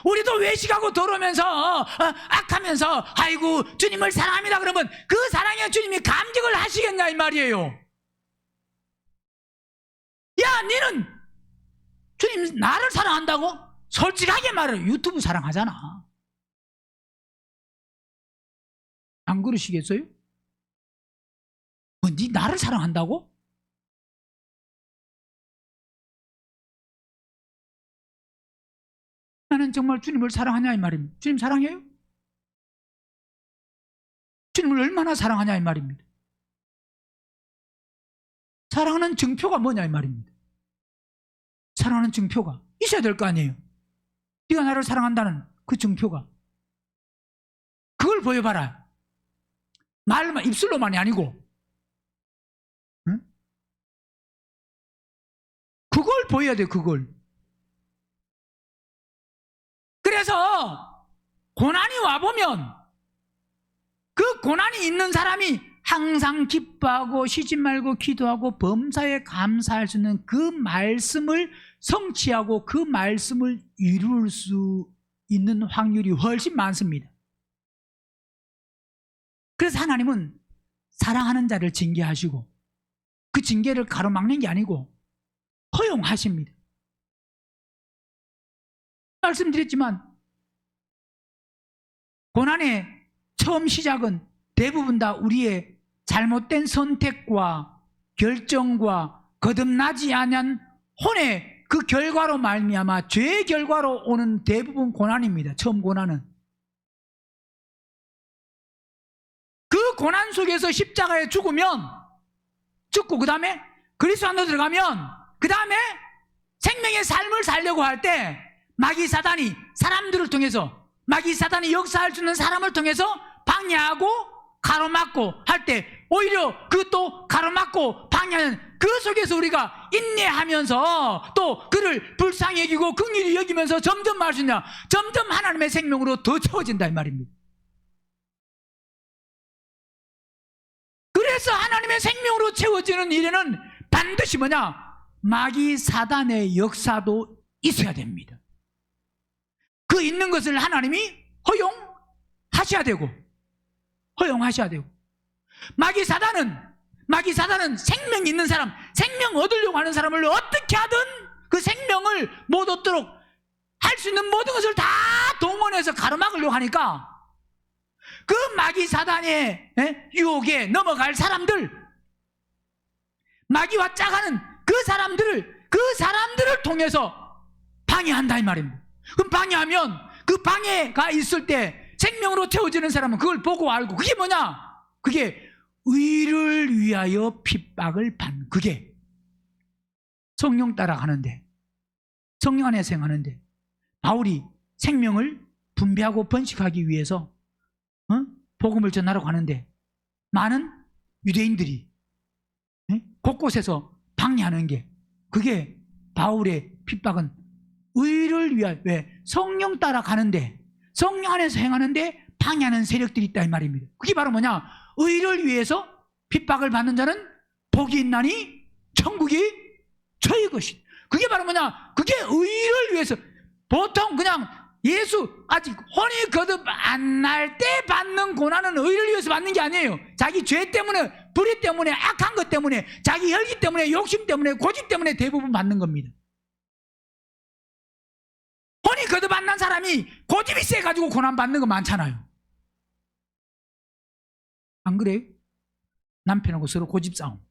[SPEAKER 1] 우리도 외식하고 더러면서 악하면서 아이고 주님을 사랑합니다 그러면 그 사랑에 주님이 감격을 하시겠냐 이 말이에요. 야, 너는 주님 나를 사랑한다고? 솔직하게 말해. 유튜브 사랑하잖아. 안 그러시겠어요? 뭐, 네 나를 사랑한다고? 나는 정말 주님을 사랑하냐 이 말입니다. 주님 사랑해요? 주님을 얼마나 사랑하냐 이 말입니다. 사랑하는 증표가 뭐냐 이 말입니다. 사랑하는 증표가 있어야 될 거 아니에요. 네가 나를 사랑한다는 그 증표가. 그걸 보여봐라. 말만 입술로만이 아니고. 응? 그걸 보여야 돼. 그걸. 그래서 고난이 와보면 그 고난이 있는 사람이 항상 기뻐하고 쉬지 말고 기도하고 범사에 감사할 수 있는 그 말씀을 성취하고 그 말씀을 이룰 수 있는 확률이 훨씬 많습니다. 그래서 하나님은 사랑하는 자를 징계하시고 그 징계를 가로막는 게 아니고 허용하십니다. 말씀드렸지만 고난의 처음 시작은 대부분 다 우리의 잘못된 선택과 결정과 거듭나지 않은 혼의 그 결과로 말미암아 죄의 결과로 오는 대부분 고난입니다. 처음 고난은. 그 고난 속에서 십자가에 죽고 그 다음에 그리스도 안으로 들어가면 그 다음에 생명의 삶을 살려고 할 때 마귀 사단이 사람들을 통해서 마귀 사단이 역사할 수 있는 사람을 통해서 방해하고 가로막고 할 때 오히려 그것도 가로막고 방해하는 그 속에서 우리가 인내하면서 또 그를 불쌍히 여기고 긍휼히 여기면서 점점 할 수 있냐 점점 하나님의 생명으로 더 채워진다 이 말입니다. 그래서 하나님의 생명으로 채워지는 일에는 반드시 뭐냐 마귀 사단의 역사도 있어야 됩니다. 그 있는 것을 하나님이 허용하셔야 되고 마귀 사단은 생명 있는 사람, 생명 얻으려고 하는 사람을 어떻게 하든 그 생명을 못 얻도록 할 수 있는 모든 것을 다 동원해서 가로막으려고 하니까 그 마귀 사단의 유혹에 넘어갈 사람들, 마귀와 짜가는 그 사람들을 통해서 방해한다 이 말입니다. 그럼 방해하면 그 방해가 있을 때 생명으로 채워지는 사람은 그걸 보고 알고 그게 뭐냐? 그게 의를 위하여 핍박을 받는 그게 성령 따라가는데 성령 안에서 행하는데 바울이 생명을 분배하고 번식하기 위해서 복음을 전하러 가는데 많은 유대인들이 곳곳에서 방해하는 게 그게 바울의 핍박은 의를 위하여 왜 성령 따라가는데 성령 안에서 행하는데 방해하는 세력들이 있다 이 말입니다. 그게 바로 뭐냐? 의를 위해서 핍박을 받는 자는 복이 있나니 천국이 저희 것이다. 그게 바로 뭐냐? 그게 의를 위해서 보통 그냥 예수 아직 혼이 거듭 안 날 때 받는 고난은 의를 위해서 받는 게 아니에요. 자기 죄 때문에 불의 때문에 악한 것 때문에 자기 혈기 때문에 욕심 때문에 고집 때문에 대부분 받는 겁니다. 혼이 거듭 안 난 사람이 고집이 세가지고 고난 받는 거 많잖아요. 안 그래요? 남편하고 서로 고집 싸움.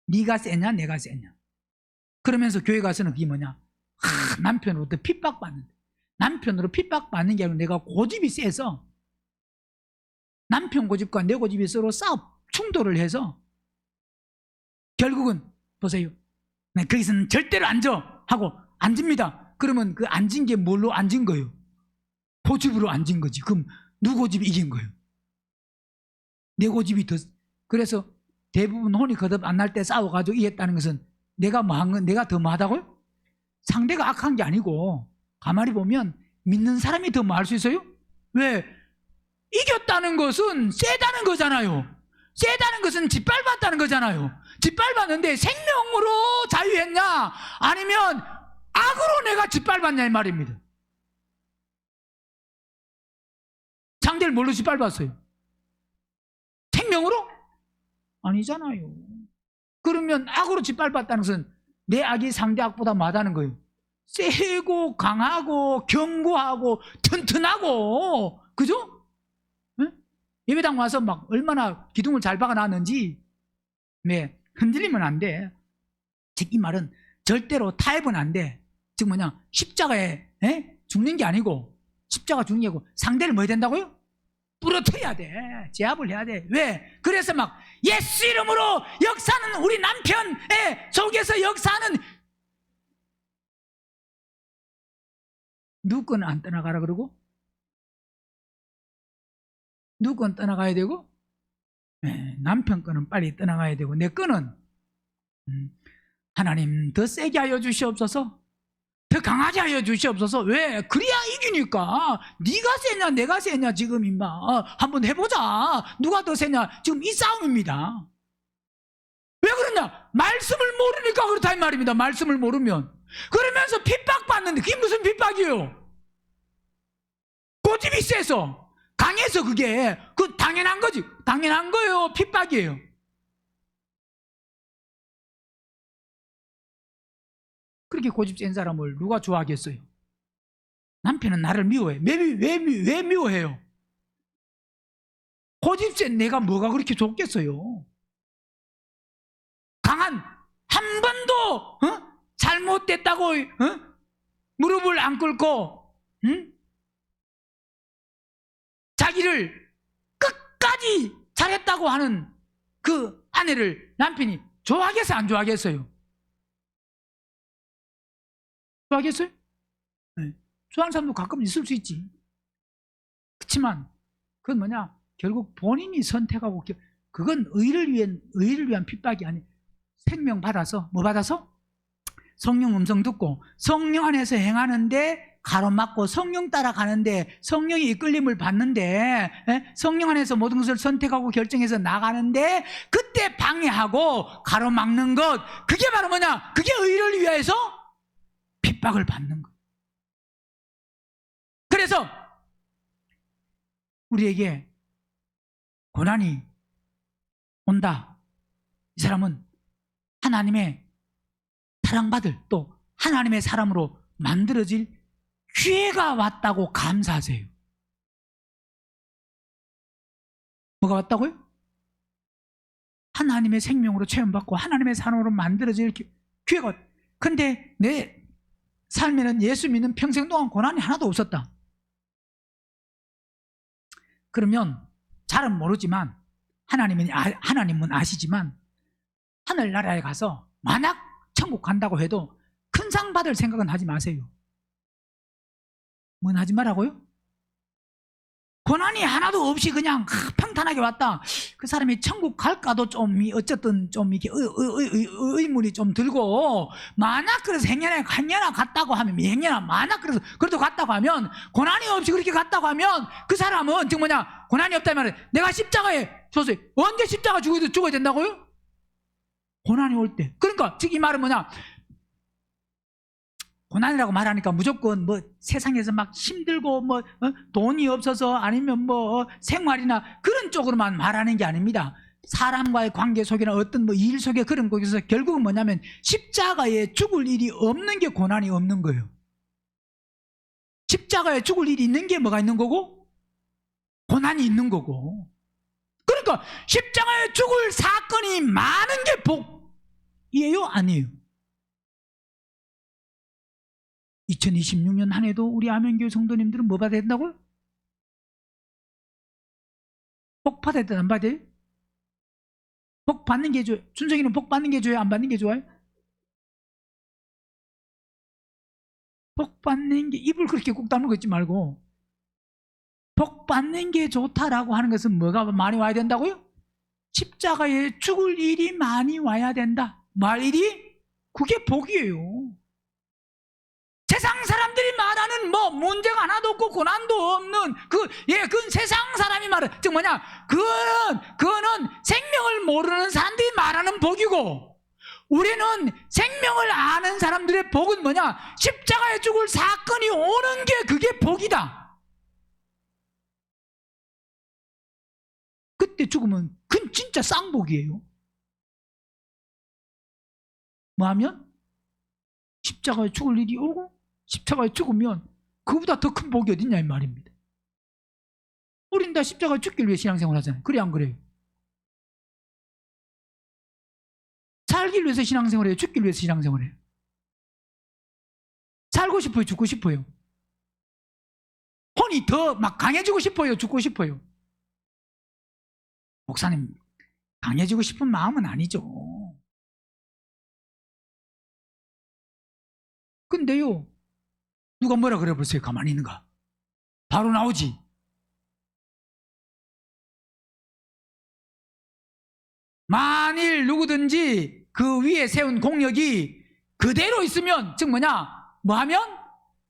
[SPEAKER 1] 네가 세냐 내가 세냐. 그러면서 교회 가서는 그게 뭐냐? 남편으로부터 핍박받는다. 남편으로 핍박받는 게 아니라 내가 고집이 세서 남편 고집과 내 고집이 서로 충돌을 해서 결국은 보세요. 거기서는 절대로 앉아 하고 앉습니다. 그러면 그 앉은 게 뭘로 앉은 거예요? 고집으로 앉은 거지. 그럼 누구 고집이 이긴 거예요? 내 고집이 더. 그래서 대부분 혼이 거듭 안 날 때 싸워가지고 이겼다는 것은 내가 뭐한 건 내가 더 뭐하다고요? 상대가 악한 게 아니고 가만히 보면 믿는 사람이 더 뭐 할 수 있어요? 왜? 이겼다는 것은 세다는 거잖아요. 세다는 것은 짓밟았다는 거잖아요. 짓밟았는데 생명으로 자유했냐 아니면 악으로 내가 짓밟았냐 이 말입니다. 상대를 뭘로 짓밟았어요? 생명으로? 아니잖아요. 그러면 악으로 짓밟았다는 것은 내 악이 상대 악보다 많다는 거예요. 세고 강하고 견고하고 튼튼하고, 그죠? 응? 예배당 와서 막 얼마나 기둥을 잘 박아놨는지, 네, 흔들리면 안 돼. 즉 이 말은 절대로 타협은 안 돼. 즉 뭐냐, 십자가에 죽는 게 아니고, 십자가 죽는 게 아니고 상대를 뭐 해야 된다고요? 부러뜨려야 돼. 제압을 해야 돼. 왜? 그래서 막 예수 이름으로 역사는 우리 남편의 속에서 역사는 누구 건 안 떠나가라 그러고 누구 건 떠나가야 되고 남편 거는 빨리 떠나가야 되고 내 거는 하나님 더 세게 하여 주시옵소서, 더 강하게 하여 주시옵소서. 왜? 그래야 이기니까. 네가 세냐 내가 세냐 지금 임마 한번 해보자. 누가 더 세냐 지금 이 싸움입니다. 왜 그러냐? 말씀을 모르니까 그렇다 이 말입니다. 말씀을 모르면. 그러면서 핍박받는데 그게 무슨 핍박이에요? 고집이 세서 강해서 그게 그 당연한 거지. 당연한 거예요. 핍박이에요. 그렇게 고집 센 사람을 누가 좋아하겠어요? 남편은 나를 미워해. 왜 미워해요? 고집 센 내가 뭐가 그렇게 좋겠어요? 강한, 한 번도 잘못됐다고 무릎을 안 꿇고 자기를 끝까지 잘했다고 하는 그 아내를 남편이 좋아하겠어요? 안 좋아하겠어요? 좋아하겠어요? 네. 좋아하는 사람도 가끔 있을 수 있지. 그렇지만 그건 뭐냐? 결국 본인이 선택하고 그건 의를 위한 핍박이 아니. 생명 받아서 뭐 받아서? 성령 음성 듣고 성령 안에서 행하는데 가로막고 성령 따라가는데 성령의 이끌림을 받는데 성령 안에서 모든 것을 선택하고 결정해서 나가는데 그때 방해하고 가로막는 것, 그게 바로 뭐냐? 그게 의를 위해서 핍박을 받는 것. 그래서 우리에게 고난이 온다. 이 사람은 하나님의 사랑받을 또 하나님의 사람으로 만들어질 기회가 왔다고 감사하세요. 뭐가 왔다고요? 하나님의 생명으로 체험받고 하나님의 사람으로 만들어질 기회가 왔다. 근데 내 삶에는 예수 믿는 평생 동안 고난이 하나도 없었다. 그러면 잘은 모르지만 하나님은 아시지만 하늘나라에 가서 만약 천국 간다고 해도 큰 상 받을 생각은 하지 마세요. 뭔 하지 말라고요? 고난이 하나도 없이 그냥 평탄하게 왔다. 그 사람이 천국 갈까도 좀 어쨌든 좀 이렇게 의문이 좀 들고, 만약 그래서 행여나 갔다고 하면 행여나 만약 그래도 갔다고 하면 고난이 없이 그렇게 갔다고 하면 그 사람은 지금 뭐냐? 고난이 없다면 내가 십자가에 줬어요. 언제 십자가 죽어야 된다고요? 고난이 올 때. 그러니까 즉 이 말은 뭐냐? 고난이라고 말하니까 무조건 뭐 세상에서 막 힘들고 뭐 돈이 없어서 아니면 뭐 생활이나 그런 쪽으로만 말하는 게 아닙니다. 사람과의 관계 속이나 어떤 뭐 일 속에 그런 거기서 결국은 뭐냐면 십자가에 죽을 일이 없는 게 고난이 없는 거예요. 십자가에 죽을 일이 있는 게 뭐가 있는 거고? 고난이 있는 거고. 그러니까 십자가에 죽을 사건이 많은 게 복이에요? 아니에요? 2026년 한 해도 우리 아멘교회 성도님들은 뭐 받아야 된다고요? 복 받아야 돼요? 안 받아요? 복 받는 게 좋아요? 준성이는 복 받는 게 좋아요? 안 받는 게 좋아요? 복 받는 게, 입을 그렇게 꼭 다물고 있지 말고, 복 받는 게 좋다라고 하는 것은 뭐가 많이 와야 된다고요? 십자가에 죽을 일이 많이 와야 된다. 말 일이? 그게 복이에요. 세상 사람들이 말하는 뭐 문제가 하나도 없고 고난도 없는 그건 세상 사람이 말하는, 즉 뭐냐, 그거는 생명을 모르는 사람들이 말하는 복이고, 우리는 생명을 아는 사람들의 복은 뭐냐, 십자가에 죽을 사건이 오는 게 그게 복이다. 그때 죽으면 그건 진짜 쌍복이에요. 뭐 하면? 십자가에 죽을 일이 오고, 십자가에 죽으면 그보다 더 큰 복이 어딨냐 이 말입니다. 우린 다 십자가에 죽기 위해 신앙생활 하잖아요. 그래 안 그래요? 살기 위해서 신앙생활 해요? 죽기 위해서 신앙생활 해요? 살고 싶어요? 죽고 싶어요? 혼이 더 막 강해지고 싶어요? 죽고 싶어요? 목사님, 강해지고 싶은 마음은 아니죠. 근데요, 누가 뭐라 그래 보세요. 가만히 있는가? 바로 나오지. 만일 누구든지 그 위에 세운 공력이 그대로 있으면, 즉 뭐냐, 뭐 하면?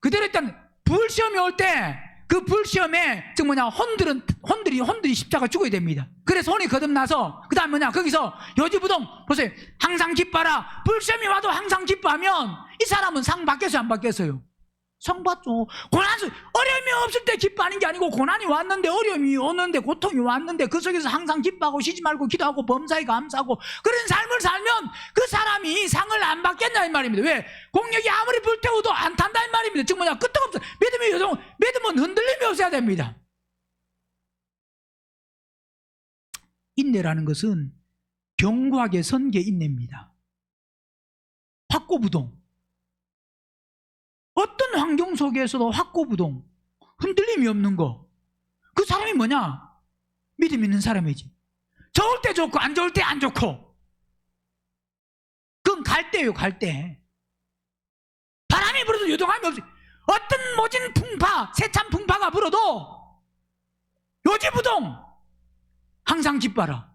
[SPEAKER 1] 그대로 일단 불시험이 올 때 그 불시험에, 즉 뭐냐, 혼들이 십자가 죽어야 됩니다. 그래서 혼이 거듭나서, 그 다음 뭐냐, 거기서 요지부동, 보세요. 항상 기뻐라. 불시험이 와도 항상 기뻐하면 이 사람은 상 받겠어요, 안 받겠어요? 상 받죠. 어려움이 없을 때 기뻐하는 게 아니고, 고난이 왔는데, 어려움이 오는데, 고통이 왔는데 그 속에서 항상 기뻐하고 쉬지 말고 기도하고 범사에 감사하고 그런 삶을 살면 그 사람이 상을 안 받겠냐 이 말입니다. 왜? 공력이 아무리 불태워도 안 탄다 이 말입니다. 즉 뭐냐, 끄떡없어. 믿음은 흔들림이 없어야 됩니다. 인내라는 것은 견고하게 선 게 인내입니다. 확고부동. 어떤 환경 속에서도 확고부동, 흔들림이 없는 거, 그 사람이 뭐냐? 믿음 있는 사람이지. 좋을 때 좋고 안 좋을 때 안 좋고, 그건 갈대예요, 갈대. 바람이 불어도 요동함이 없어. 어떤 모진 풍파, 세찬 풍파가 불어도 요지부동. 항상 기뻐하라.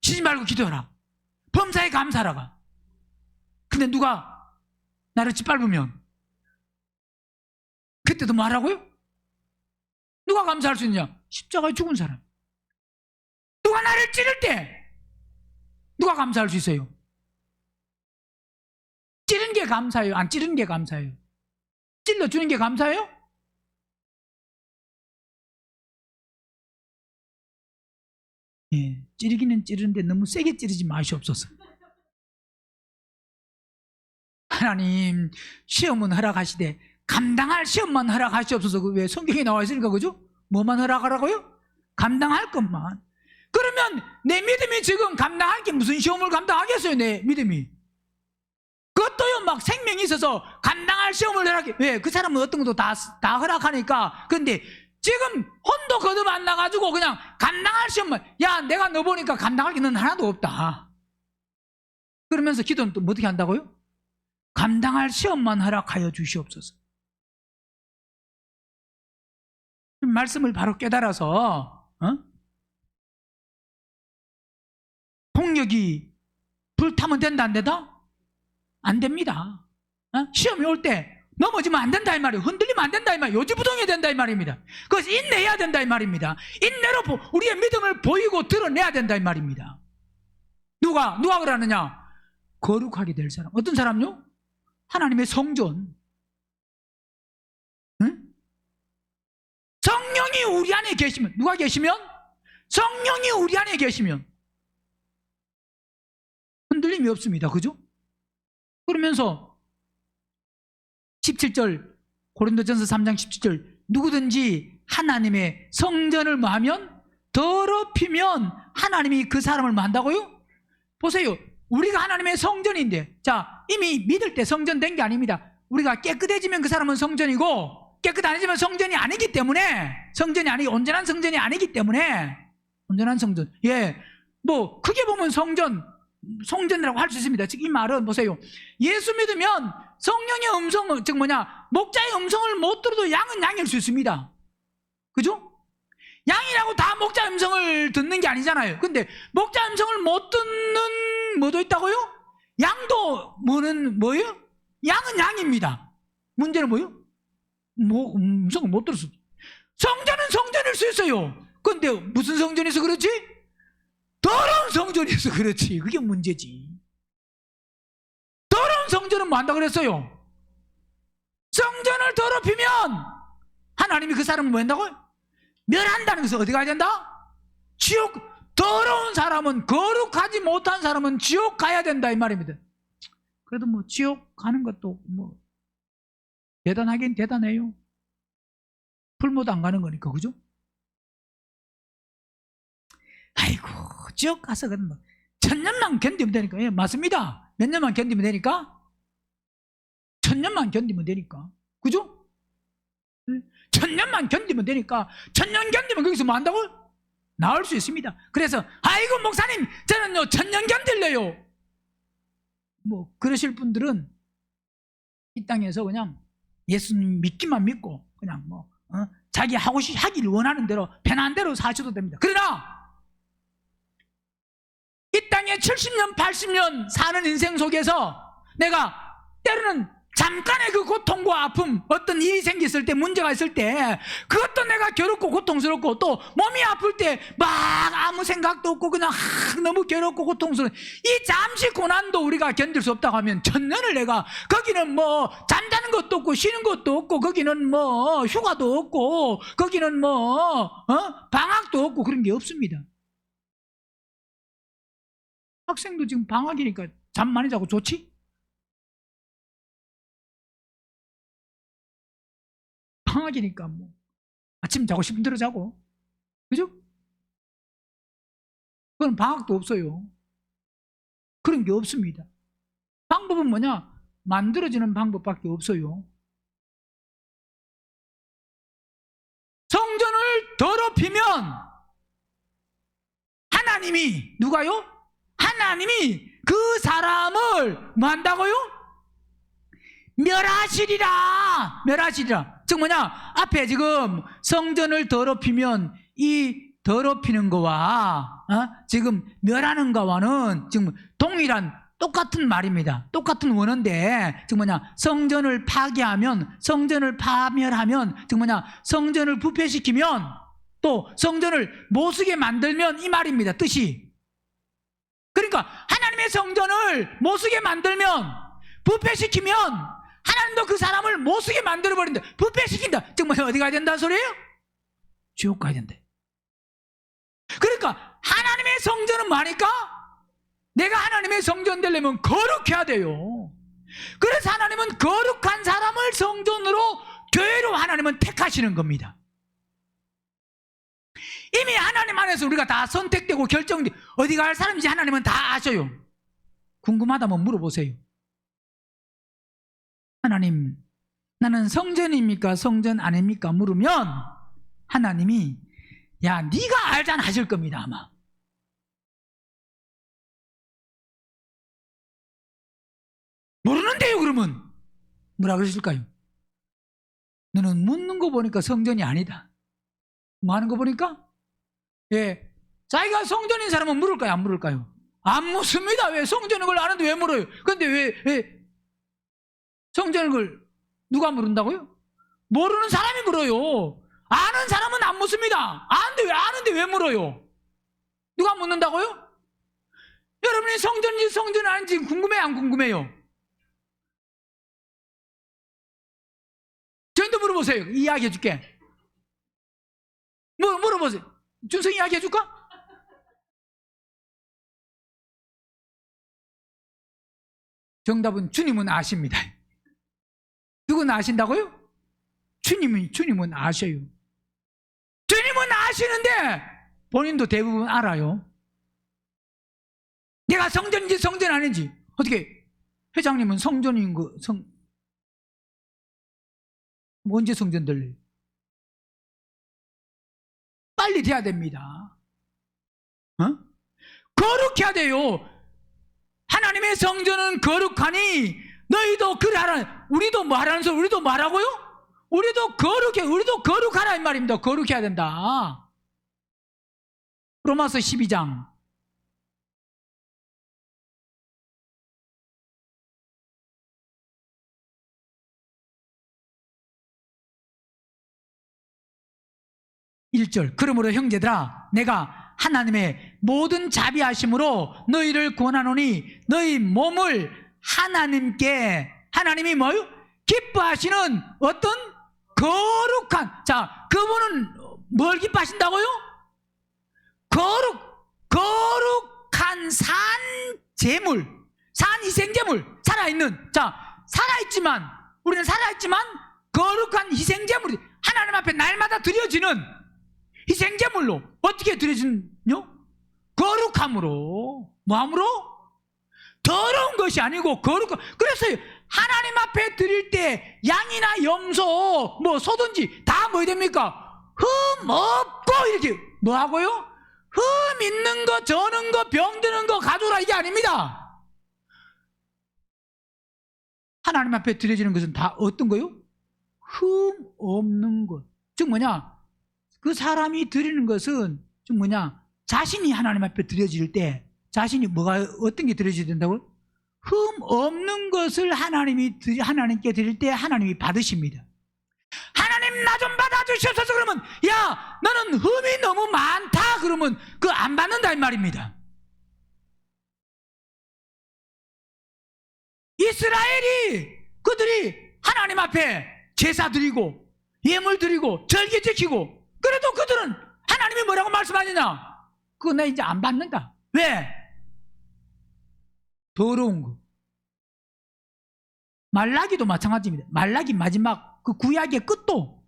[SPEAKER 1] 쉬지 말고 기도하라. 범사에 감사하라. 근데 누가 나를 짓밟으면 그때도 뭐 하라고요? 누가 감사할 수 있느냐? 십자가에 죽은 사람. 누가 나를 찌를 때 누가 감사할 수 있어요? 찌른 게 감사예요? 안 찌른 게 감사예요? 찔러주는 게 감사예요? 예, 찌르기는 찌르는데 너무 세게 찌르지 마시옵소서. 하나님, 시험은 허락하시되 감당할 시험만 허락하시옵소서. 왜? 성경에 나와 있으니까, 그죠? 뭐만 허락하라고요? 감당할 것만. 그러면 내 믿음이 지금 감당할 게 무슨 시험을 감당하겠어요? 내 믿음이. 그것도요, 막 생명이 있어서 감당할 시험을 허락해. 왜? 그 사람은 어떤 것도 다 허락하니까. 근데 지금 혼도 거듭 안 나가지고 그냥 감당할 시험만, 야, 내가 너 보니까 감당할 게 넌 하나도 없다. 그러면서 기도는 또 어떻게 한다고요? 감당할 시험만 허락하여 주시옵소서. 말씀을 바로 깨달아서, 폭력이 불타면 된다 안 된다? 안 됩니다. 시험이 올 때 넘어지면 안 된다 이 말이에요. 흔들리면 안 된다 이 말이에요. 요지부동해야 된다 이 말입니다. 그래서 인내해야 된다 이 말입니다. 인내로 우리의 믿음을 보이고 드러내야 된다 이 말입니다. 누가 그러느냐? 거룩하게 될 사람. 어떤 사람요? 하나님의 성전. 성령이 우리 안에 계시면, 누가 계시면? 성령이 우리 안에 계시면 흔들림이 없습니다. 그죠? 그러면서 17절, 고린도전서 3장 17절, 누구든지 하나님의 성전을 뭐 하면? 더럽히면 하나님이 그 사람을 뭐 한다고요? 보세요. 우리가 하나님의 성전인데, 자, 이미 믿을 때 성전 된 게 아닙니다. 우리가 깨끗해지면 그 사람은 성전이고, 깨끗 안 해지면 성전이 아니기 때문에, 온전한 성전이 아니기 때문에, 온전한 성전. 예. 뭐, 크게 보면 성전이라고 할 수 있습니다. 즉, 이 말은 보세요. 예수 믿으면 성령의 음성을, 즉 목자의 음성을 못 들어도 양은 양일 수 있습니다. 그죠? 양이라고 다 목자 음성을 듣는 게 아니잖아요. 근데 목자 음성을 못 듣는 뭐도 있다고요? 양도 뭐예요? 양은 양입니다. 문제는 뭐예요? 음성을 못 들었어. 성전은 성전일 수 있어요. 근데 무슨 성전에서 그렇지? 더러운 성전에서 그렇지. 그게 문제지. 더러운 성전은 뭐 한다 그랬어요? 성전을 더럽히면 하나님이 그 사람을 뭐 한다고요? 멸한다는 것은 어디 가야 된다? 지옥. 더러운 사람은, 거룩하지 못한 사람은 지옥 가야 된다 이 말입니다. 그래도 뭐 지옥 가는 것도 뭐 대단하긴 대단해요. 풀모도 안 가는 거니까. 그죠? 아이고, 지옥 가서 그건 뭐 1000년만 견디면 되니까. 예, 맞습니다. 몇 년만 견디면 되니까? 1000년만 견디면 되니까. 그죠? 1000년만 견디면 되니까. 1000년 견디면 거기서 뭐 한다고? 나올 수 있습니다. 그래서 아이고 목사님 저는요 1000년 견딜래요. 뭐 그러실 분들은 이 땅에서 그냥 예수님 믿기만 믿고 그냥 자기 하기를 원하는 대로 편한 대로 사셔도 됩니다. 그러나 이 땅에 70년 80년 사는 인생 속에서 내가 때로는 잠깐의 그 고통과 아픔, 어떤 일이 생겼을 때, 문제가 있을 때 그것도 내가 괴롭고 고통스럽고, 또 몸이 아플 때 막 아무 생각도 없고 그냥 너무 괴롭고 고통스러운 이 잠시 고난도 우리가 견딜 수 없다고 하면 1000년을 내가 거기는 뭐 잠자는 것도 없고 쉬는 것도 없고, 거기는 뭐 휴가도 없고, 거기는 뭐 방학도 없고 그런 게 없습니다. 학생도 지금 방학이니까 잠 많이 자고 좋지? 방학이니까 뭐 아침 자고 싶은 대로 자고. 그죠? 그건 방학도 없어요. 그런 게 없습니다. 방법은 뭐냐? 만들어지는 방법밖에 없어요. 성전을 더럽히면 하나님이, 누가요? 하나님이 그 사람을 뭐 한다고요? 멸하시리라. 멸하시리라. 즉 앞에 지금 성전을 더럽히면 이 더럽히는 거와 지금 멸하는 거와는 지금 동일한 똑같은 말입니다. 똑같은 원어인데 즉 성전을 파괴하면, 성전을 파멸하면, 즉 성전을 부패시키면, 또 성전을 못쓰게 만들면 이 말입니다. 뜻이. 그러니까 하나님의 성전을 못쓰게 만들면, 부패시키면 하나님도 그 사람을 못쓰게 만들어버린다. 부패시킨다. 즉 어디 가야 된다는 소리예요? 지옥 가야 된다. 그러니까 하나님의 성전은 뭐니까? 내가 하나님의 성전 되려면 거룩해야 돼요. 그래서 하나님은 거룩한 사람을 성전으로, 교회로 하나님은 택하시는 겁니다. 이미 하나님 안에서 우리가 다 선택되고 결정돼 어디 갈 사람인지 하나님은 다 아셔요. 궁금하다면 물어보세요. 하나님, 나는 성전입니까? 성전 아닙니까? 물으면 하나님이 야, 네가 알잖아 하실 겁니다. 아마. 모르는데요. 그러면 뭐라 그러실까요? 너는 묻는 거 보니까 성전이 아니다. 뭐 하는 거 보니까? 예, 자기가 성전인 사람은 물을까요? 안 물을까요? 안 묻습니다. 왜? 성전인 걸 아는데 왜 물어요? 근데 왜 성전인 걸 누가 물은다고요? 모르는 사람이 물어요. 아는 사람은 안 묻습니다. 아는데 왜 물어요? 누가 묻는다고요? 여러분이 성전인지 성전 아닌지 궁금해요? 안 궁금해요? 저한테 물어보세요. 이야기해 줄게. 물어보세요. 준성이 이야기해 줄까? 정답은 주님은 아십니다. 누구는 아신다고요? 주님은 아셔요. 주님은 아시는데 본인도 대부분 알아요. 내가 성전인지 성전 아닌지. 어떻게 회장님은 성전인 거 언제 성전 될래요? 빨리 돼야 됩니다. 거룩해야 돼요. 하나님의 성전은 거룩하니 너희도 그래 하라. 우리도 뭐 하라는 소리, 우리도 뭐 하라고요? 우리도 거룩하라 이 말입니다. 거룩해야 된다. 로마서 12장 1절. 그러므로 형제들아, 내가 하나님의 모든 자비하심으로 너희를 구원하노니 너희 몸을 하나님이 뭐요? 기뻐하시는 어떤 거룩한, 자, 그분은 뭘 기뻐하신다고요? 거룩한 산 희생제물, 우리는 살아있지만 거룩한 희생제물이 하나님 앞에 날마다 드려지는 희생제물로. 어떻게 드려지는요? 거룩함으로. 뭐함으로? 더러운 것이 아니고 그래서 하나님 앞에 드릴 때 양이나 염소 뭐 소든지 다 뭐 됩니까? 흠 없고 이렇게 뭐 하고요? 흠 있는 거, 저는 거, 병드는 거 가져라, 이게 아닙니다. 하나님 앞에 드려지는 것은 다 어떤 거요? 흠 없는 것. 즉 뭐냐? 그 사람이 드리는 것은 즉 뭐냐? 자신이 하나님 앞에 드려질 때 자신이 어떤 게 드려져야 된다고요? 흠 없는 것을 하나님께 드릴 때 하나님이 받으십니다. 하나님 나 좀 받아주셔서 그러면, 야 너는 흠이 너무 많다 그러면 그거 안 받는다 이 말입니다. 이스라엘이 그들이 하나님 앞에 제사 드리고 예물 드리고 절기 지키고 그래도 그들은 하나님이 뭐라고 말씀하느냐? 그거 나 이제 안 받는다. 왜? 더러운 거. 말라기도 마찬가지입니다. 말라기 마지막 그 구약의 끝도,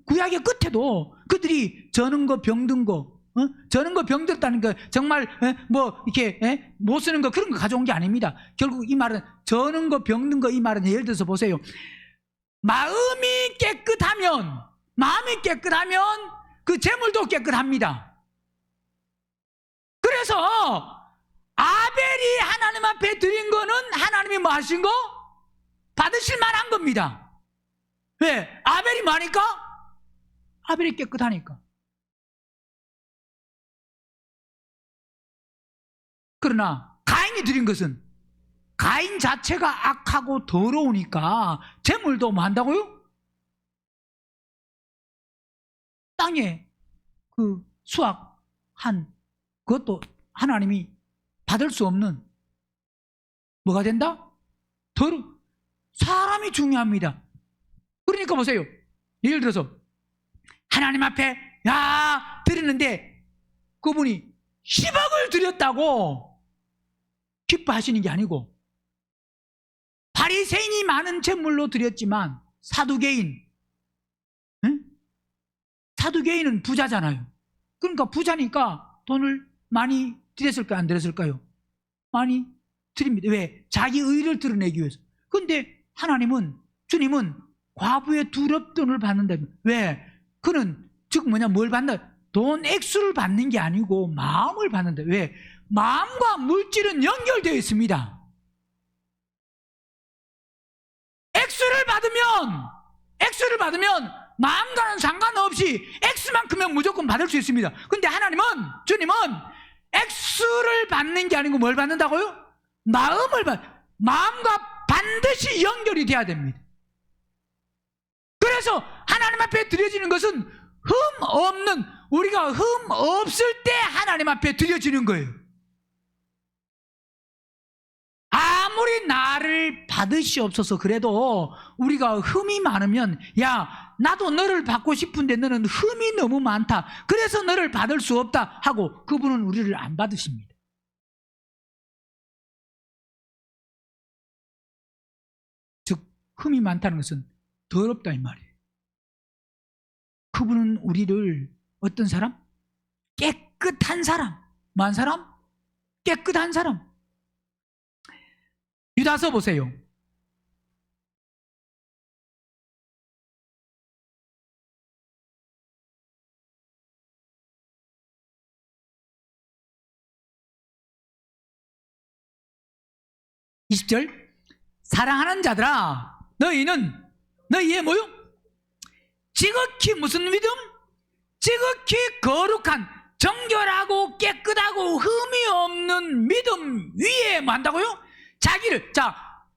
[SPEAKER 1] 구약의 끝에도 그들이 저는 거 병든 거, 저는 거 병들었다는 거 정말 뭐 이렇게 못 쓰는 거 그런 거 가져온 게 아닙니다. 결국 이 말은 저는 거 병든 거, 이 말은 예를 들어서 보세요. 마음이 깨끗하면 그 재물도 깨끗합니다. 그래서 아벨이 하나님 앞에 드린 거는 하나님이 뭐 하신 거? 받으실 만한 겁니다. 왜? 아벨이 뭐하니까? 아벨이 깨끗하니까. 그러나 가인이 드린 것은 가인 자체가 악하고 더러우니까 재물도 뭐 한다고요? 땅에 그 수확한 그것도 하나님이 받을 수 없는 뭐가 된다? 사람이 중요합니다. 그러니까 보세요. 예를 들어서 하나님 앞에 드리는데 그분이 10억을 드렸다고 기뻐하시는 게 아니고, 바리새인이 많은 재물로 드렸지만 사두개인은 부자잖아요. 그러니까 부자니까 돈을 많이 드렸을까요? 안 드렸을까요? 많이 드립니다. 왜? 자기 의를 드러내기 위해서. 그런데 주님은 과부의 두렵돈을 받는다. 왜? 그는 즉 뭘 받는다? 돈 액수를 받는 게 아니고 마음을 받는다. 왜? 마음과 물질은 연결되어 있습니다. 액수를 받으면 마음과는 상관없이 액수만큼은 무조건 받을 수 있습니다. 그런데 주님은 액수를 받는 게 아니고 뭘 받는다고요? 마음과 반드시 연결이 돼야 됩니다. 그래서 하나님 앞에 드려지는 것은 우리가 흠 없을 때 하나님 앞에 드려지는 거예요. 아무리 나를 받으시옵소서 그래도 우리가 흠이 많으면, 나도 너를 받고 싶은데 너는 흠이 너무 많다, 그래서 너를 받을 수 없다 하고 그분은 우리를 안 받으십니다. 즉 흠이 많다는 것은 더럽다 이 말이에요. 그분은 우리를 어떤 사람? 깨끗한 사람. 뭐한 사람? 깨끗한 사람. 유다서 보세요. (20절) 사랑하는 자들아, 너희의 뭐요? 지극히 무슨 믿음? 지극히 거룩한 정결하고 깨끗하고 흠이 없는 믿음 위에 뭐 한다고요? 자기를,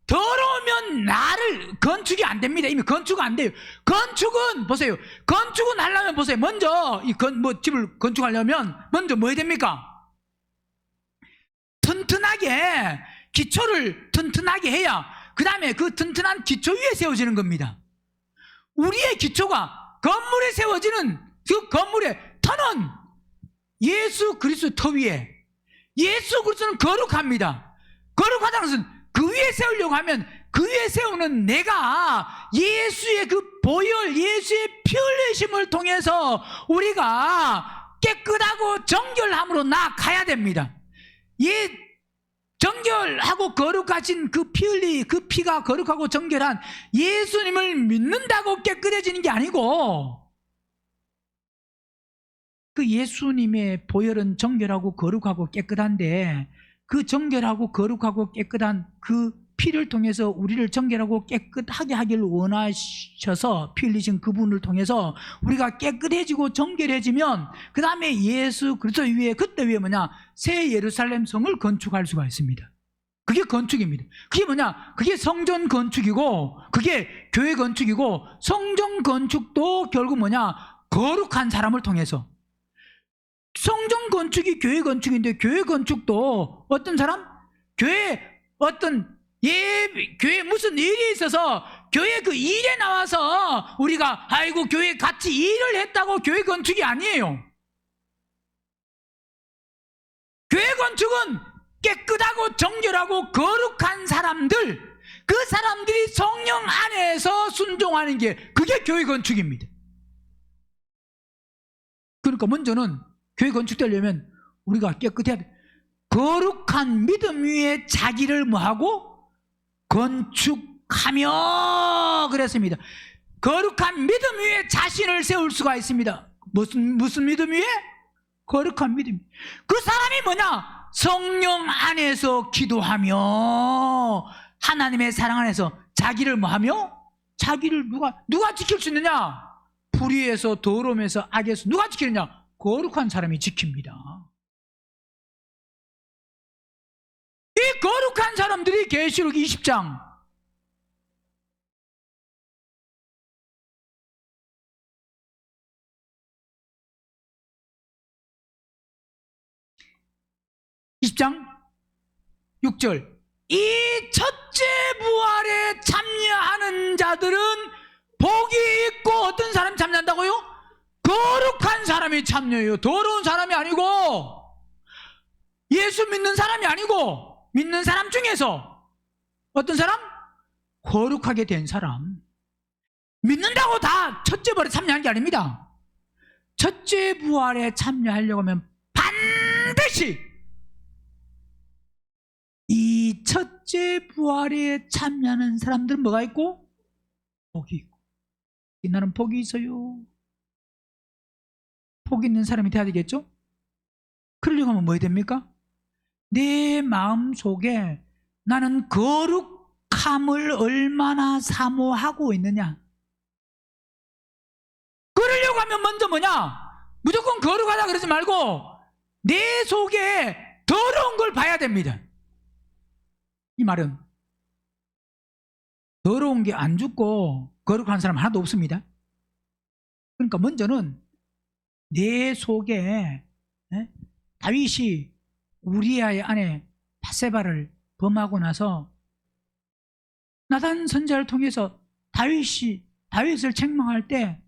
[SPEAKER 1] 더러우면 나를, 건축이 안 됩니다. 이미 건축 안 돼요. 건축은 보세요. 건축은 하려면 보세요. 먼저 집을 건축하려면 먼저 뭐 해야 됩니까? 튼튼하게, 기초를 튼튼하게 해야 그 다음에 그 튼튼한 기초 위에 세워지는 겁니다. 우리의 기초가 건물에 세워지는 그 건물의 터는 예수 그리스도 터 위에, 예수 그리스도는 거룩합니다. 거룩하다는 것은 그 위에 세우려고 하면 그 위에 세우는 내가 예수의 그 보혈, 예수의 피 흘리심을 통해서 우리가 깨끗하고 정결함으로 나아가야 됩니다. 정결하고 거룩하신 그 그 피가 거룩하고 정결한 예수님을 믿는다고 깨끗해지는 게 아니고, 그 예수님의 보혈은 정결하고 거룩하고 깨끗한데 그 정결하고 거룩하고 깨끗한 그 피를 통해서 우리를 정결하고 깨끗하게 하기를 원하셔서 피 흘리신 그분을 통해서 우리가 깨끗해지고 정결해지면 그 다음에 예수 그리스도 위에, 그때 위에 뭐냐? 새 예루살렘 성을 건축할 수가 있습니다. 그게 건축입니다. 그게 뭐냐? 그게 성전 건축이고 그게 교회 건축이고, 성전 건축도 결국 뭐냐? 거룩한 사람을 통해서. 성전 건축이 교회 건축인데 교회 건축도 어떤 사람? 교회 무슨 일이 있어서 교회 그 일에 나와서 우리가 아이고 교회 같이 일을 했다고 교회 건축이 아니에요. 교회 건축은 깨끗하고 정결하고 거룩한 사람들, 그 사람들이 성령 안에서 순종하는 게, 그게 교회 건축입니다. 그러니까 먼저는 교회 건축되려면 우리가 깨끗해야 돼. 거룩한 믿음 위에 자기를 뭐하고? 건축하며 그랬습니다. 거룩한 믿음 위에 자신을 세울 수가 있습니다. 무슨 믿음 위에? 거룩한 믿음. 그 사람이 뭐냐? 성령 안에서 기도하며 하나님의 사랑 안에서 자기를 뭐하며? 자기를 누가 지킬 수 있느냐? 불의에서, 더러움에서, 악에서 누가 지키느냐? 거룩한 사람이 지킵니다. 이 거룩한 사람들이 계시록 20장 6절, 이 첫째 부활에 참여하는 자들은 복이 있고, 어떤 사람이 참여한다고요? 거룩한 사람이 참여해요. 더러운 사람이 아니고, 예수 믿는 사람이 아니고, 믿는 사람 중에서 어떤 사람? 거룩하게 된 사람. 믿는다고 다 첫째 부활에 참여하는 게 아닙니다. 첫째 부활에 참여하려고 하면 반드시 이 첫째 부활에 참여하는 사람들은 뭐가 있고? 복이 있고. 나는 복이 있어요. 복 있는 사람이 돼야 되겠죠? 그러려고 하면 뭐 해야 됩니까? 내 마음 속에 나는 거룩함을 얼마나 사모하고 있느냐. 그러려고 하면 먼저 뭐냐? 무조건 거룩하다 그러지 말고 내 속에 더러운 걸 봐야 됩니다. 이 말은 더러운 게 안 죽고 거룩한 사람 하나도 없습니다. 그러니까 먼저는 내 속에 다윗이 우리아의 아내 바세바를 범하고 나서 나단 선지자를 통해서 다윗을 책망할 때,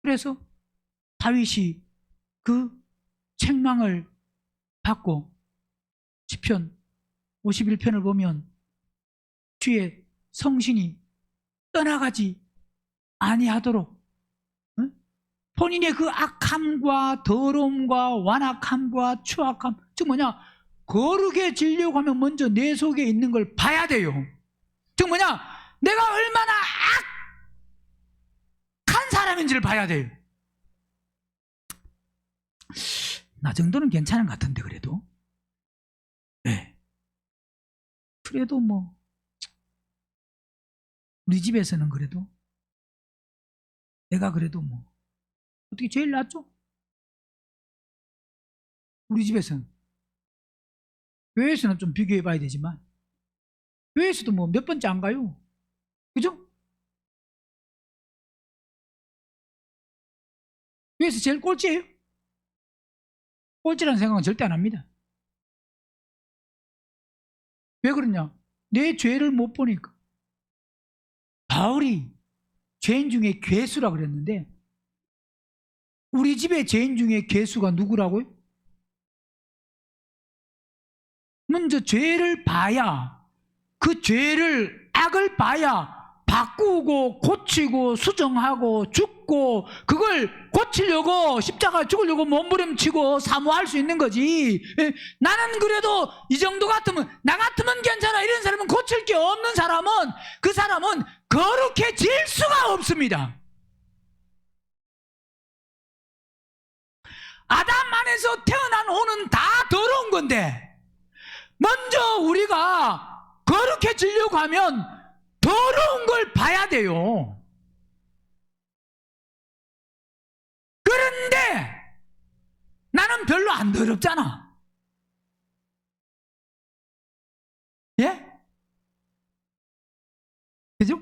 [SPEAKER 1] 그래서 다윗이 그 책망을 받고 시편 51편을 보면 주의 성신이 떠나가지 아니하도록 본인의 그 악함과 더러움과 완악함과 추악함, 즉 뭐냐? 거룩해지려고 하면 먼저 내 속에 있는 걸 봐야 돼요. 즉 뭐냐? 내가 얼마나 악한 사람인지를 봐야 돼요. 나 정도는 괜찮은 것 같은데 그래도. 네. 그래도 뭐 우리 집에서는 그래도 내가 그래도 뭐 어떻게 제일 낫죠? 우리 집에서는. 교회에서는 좀 비교해 봐야 되지만 교회에서도 뭐 몇 번째 안 가요. 그죠? 교회에서 제일 꼴찌예요. 꼴찌라는 생각은 절대 안 합니다. 왜 그러냐? 내 죄를 못 보니까. 바울이 죄인 중에 괴수라 그랬는데 우리 집의 죄인 중에 괴수가 누구라고요? 먼저 죄를 봐야, 그 죄를, 악을 봐야 바꾸고 고치고 수정하고 죽고 그걸 고치려고 십자가 죽으려고 몸부림치고 사모할 수 있는 거지. 나는 그래도 이 정도 같으면, 나 같으면 괜찮아, 이런 사람은 고칠 게 없는 사람은, 그 사람은 거룩해질 수가 없습니다. 아담 안에서 태어난 혼은 다 더러운 건데 먼저 우리가 거룩해지려고 하면 더러운 걸 봐야 돼요. 그런데 나는 별로 안 더럽잖아. 예? 그죠?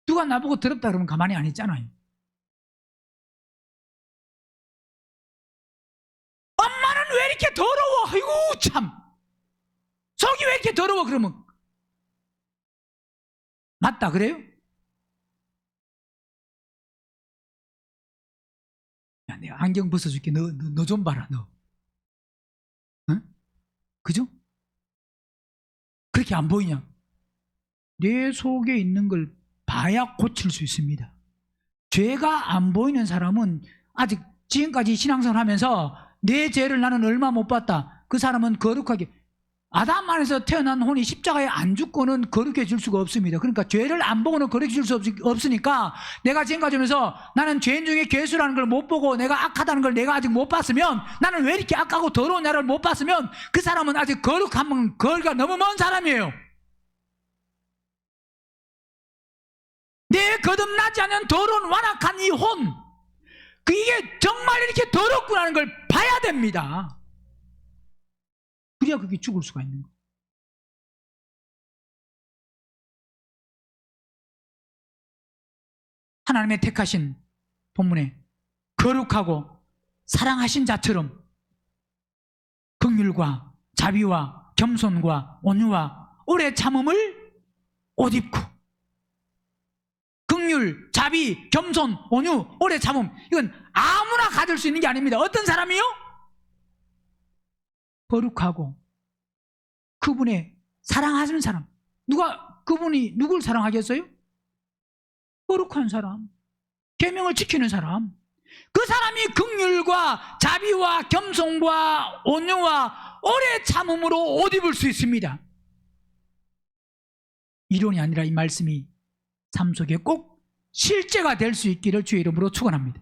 [SPEAKER 1] 누가 나보고 더럽다 그러면 가만히 안 있잖아요. 엄마는 왜 이렇게 더러워? 아이고 참, 속이 왜 이렇게 더러워? 그러면 맞다 그래요? 야, 내가 안경 벗어줄게. 너 좀 봐라. 너 응? 그죠? 그렇게 안 보이냐? 내 속에 있는 걸 봐야 고칠 수 있습니다. 죄가 안 보이는 사람은 아직 지금까지 신앙생활 하면서 내 죄를 나는 얼마 못 봤다. 그 사람은 거룩하게, 아담 안에서 태어난 혼이 십자가에 안 죽고는 거룩해질 수가 없습니다. 그러니까 죄를 안 보고는 거룩해질 수 없으니까 내가 지금까지 하면서 나는 죄인 중에 괴수라는 걸 못 보고 내가 악하다는 걸 내가 아직 못 봤으면, 나는 왜 이렇게 악하고 더러운 나를 못 봤으면 그 사람은 아직 거룩한 거리가 너무 먼 사람이에요. 내 거듭나지 않은 더러운 완악한 이 혼, 이게 정말 이렇게 더럽구나는 걸 봐야 됩니다. 그래야 그게 죽을 수가 있는 거예요. 하나님의 택하신 본문에 거룩하고 사랑하신 자처럼 긍휼과 자비와 겸손과 온유와 오래 참음을 옷 입고, 긍휼, 자비, 겸손, 온유, 오래 참음, 이건 아무나 가질 수 있는 게 아닙니다. 어떤 사람이요? 거룩하고 그분의 사랑하시는 사람. 그분이 누굴 사랑하겠어요? 거룩한 사람, 계명을 지키는 사람. 그 사람이 긍휼과 자비와 겸손과 온유와 오래 참음으로 옷 입을 수 있습니다. 이론이 아니라 이 말씀이 삶 속에 꼭 실제가 될 수 있기를 주의 이름으로 축원합니다.